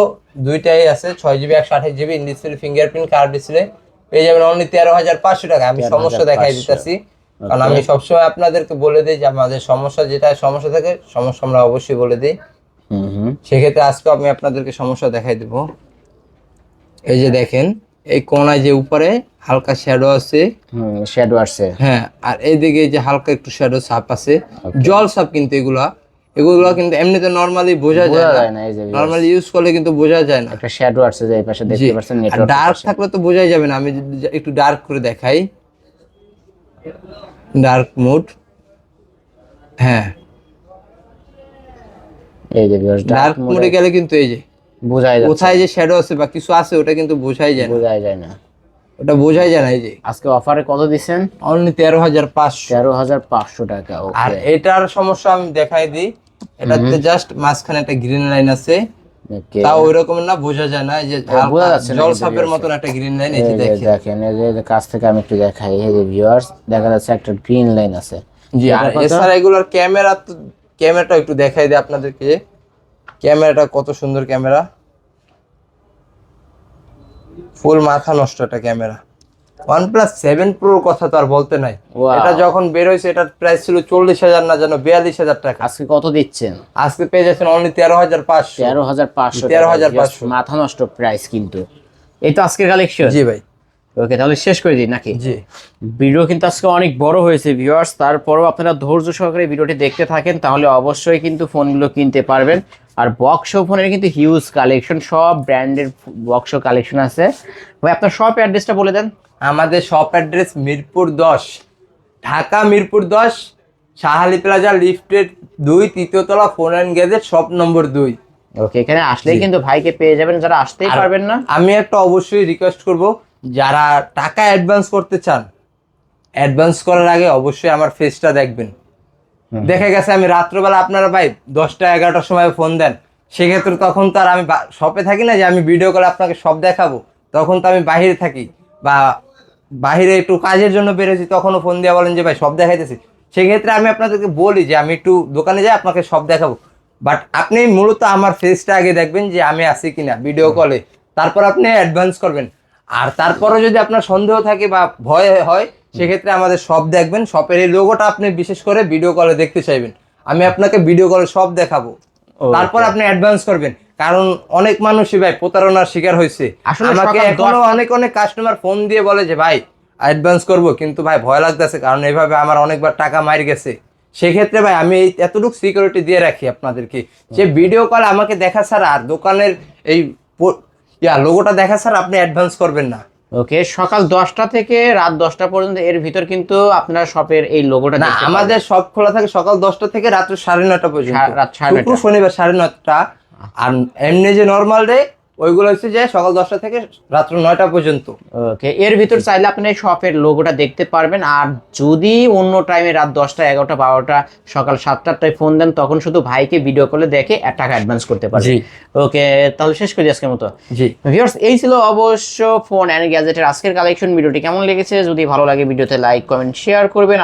দুইটাই আছে, 6 GB 128 GB in display fingerprint curve display পেয়ে যাবেন অনলি 13,500 টাকা। আমি সমস্যা দেখাই দিতেছি, কারণ আমি সবসময় আপনাদেরকে বলে দিই যে আমাদের সমস্যা যেটা সমস্যা থাকে সমস্যা আমরা অবশ্যই বলে দিই। সেক্ষেত্রে আজকে আমি আপনাদেরকে সমস্যা দেখাই দেব। এই যে দেখেন এই কোণায় যে উপরে হালকা শ্যাডো আছে, শ্যাডো আছে, হ্যাঁ, আর এইদিকে যে হালকা একটু শ্যাডো ছাপ আছে, জল ছাপ, কিন্তু এগুলো কিন্তু এমনিতে নরমালি বোঝা যায় না। নরমালি ইউজ করলে কিন্তু বোঝা যায় না। একটা শ্যাডো আছে যে এই পাশে দেখতে পাচ্ছেন, নেটওয়ার্ক ডার্ক থাকলে তো বোঝাই যাবে না। আমি যদি একটু ডার্ক করে দেখাই, ডার্ক মোড, হ্যাঁ এই যে ডার্ক মোডে গেলে কিন্তু এই যে বোঝাই যায় কোথায় যে শ্যাডো আছে বা কিছু আছে ওটা কিন্তু বোঝাই যায় না। ওটা বোঝাই যায় না। এই যে আজকে অফারে কত দিবেন? অনলি 13,500। 13,500 টাকা। ওকে। আর এটার সমস্যা আমি দেখাই দিই, এটাতে জাস্ট মাঝখানে একটা গ্রিন লাইন আছে, তাও ওই রকম না, বোঝা যায় না। এই যে বোঝা যাচ্ছে জল সাপের মতন একটা গ্রিন লাইন, এই যে দেখেন, এই যে কাছ থেকে আমি একটু দেখাই, এই যে ভিউয়ার্স দেখা যাচ্ছে একটা গ্রিন লাইন আছে। জি, আর এছাড়া এগুলোর ক্যামেরাটা একটু দেখাই দিই আপনাদেরকে। ক্যামেরাটা কত সুন্দর ক্যামেরা, ফুল মাথা নষ্ট একটা ক্যামেরা। OnePlus 7 Pro কথা তো আর বলতে নাই। এটা যখন বের হয়েছে এটার প্রাইস ছিল 40,000 না যেন 42,000 টাকা। আজকে কত দিচ্ছেন? আজকে পেয়ে যাচ্ছেন অনলি 13,500। 13,500 মাথা নষ্ট প্রাইস কিন্তু। এই তো আজকের কালেকশন। জি ভাই। ওকে, তাহলে শেষ করে দিই নাকি? জি। ভিডিও কিন্তু আজকে অনেক বড় হয়েছে ভিউয়ার্স, তারপরেও আপনারা ধৈর্য সহকারে ভিডিওটি দেখতে থাকেন, তাহলে অবশ্যই কিন্তু ফোনগুলো কিনতে পারবেন। আর বক্স ফোনের কিন্তু হিউজ কালেকশন, সব ব্র্যান্ডের বক্স কালেকশন আছে। ভাই আপনার শপ অ্যাড্রেসটা বলে দেন। আমাদের shop address Mirpur 10, Dhaka Mirpur 10, Shahali plaza lifted 2, তৃতীয় তলা, phone and gadget shop number 2। ওকে, এখানে আসলেই কিন্তু ভাইকে পেয়ে যাবেন, যারা আসতেই পারবেন না। আমি একটা অবশ্যই রিকোয়েস্ট করব, যারা টাকা অ্যাডভান্স করতে চান, অ্যাডভান্স করার আগে অবশ্যই আমার ফেসটা দেখবেন। দেখা গেছে আমি রাত্রবেলা আপনারা ভাই 10টা 11টার সময় ফোন দেন, সেক্ষেত্রে তখন তো আর আমি শপে থাকি না যে আমি ভিডিও কলে আপনাকে সব দেখাবো। তখন তো আমি বাইরে থাকি বা বাইরে একটু কাজের জন্য বেরোছি, তখনও ফোন দিয়ে বলেন যে ভাই সব দেখাইতেছি। সেক্ষেত্রে আমি আপনাদেরকে বলি যে আমি একটু দোকানে যাই আপনাকে সব দেখাবো, বাট আপনি মূলত আমার ফেসটা আগে দেখবেন যে আমি আছি কিনা ভিডিও কলে, তারপর আপনি অ্যাডভান্স করবেন। আর তারপরে যদি আপনার সন্দেহ থাকে বা ভয় হয়, সেক্ষেত্রে আমাদের শপ দেখবেন। শপের এই লোগোটা আপনি বিশেষ করে ভিডিও কলে দেখতে চাইবেন, আমি আপনাকে ভিডিও কলে সব দেখাবো, তারপর আপনি অ্যাডভান্স করবেন। কারণ অনেক মানুষই ভাই প্রতারণার শিকার হয়েছে। আমাকে এখনো অনেক কাস্টমার ফোন দিয়ে বলে যে ভাই অ্যাডভান্স করব, কিন্তু ভাই ভয় লাগতেছে, কারণ এইভাবে আমার অনেকবার টাকা মার গেছে। সেক্ষেত্রে ভাই আমি এতটুকু সিকিউরিটি দিয়ে রাখি আপনাদেরকে, যে ভিডিও কল আমাকে দেখা ছাড়া আর দোকানের এই লোগোটা দেখা ছাড়া আপনি অ্যাডভান্স করবেন না। ওকে, সকাল 10টা থেকে রাত 10টা পর্যন্ত এর ভিতর কিন্তু আপনার শপের এই লোগোটা না, আমাদের শপ খোলা থাকে সকাল 10টা থেকে রাত্র 9:30 পর্যন্ত, রাত 9:30, শনিবার 9:30। আর এমনি যে নর্মাল ডে ওইগুলো হচ্ছে যে সকাল 10টা থেকে রাত্র 9টা পর্যন্ত। ওকে, এর ভিতর চাইলে আপনি এই শপের লোগোটা দেখতে পারবেন। আর যদি অন্য টাইমে রাত 10টা 11টা 12টা সকাল 7টায় ফোন দেন, তখন শুধু ভাইকে ভিডিও কলে দেখে 1 টাকা অ্যাডভান্স করতে পারবেন। জি। ওকে, তাহলে শেষ করি আজকের মতো। জি ভিউয়ার্স, এই ছিল অবশ্য ফোন অ্যান্ড গ্যাজেটের আজকের কালেকশন। ভিডিওটি কেমন লেগেছে? যদি ভালো লাগে ভিডিওতে লাইক কমেন্ট শেয়ার করবেন।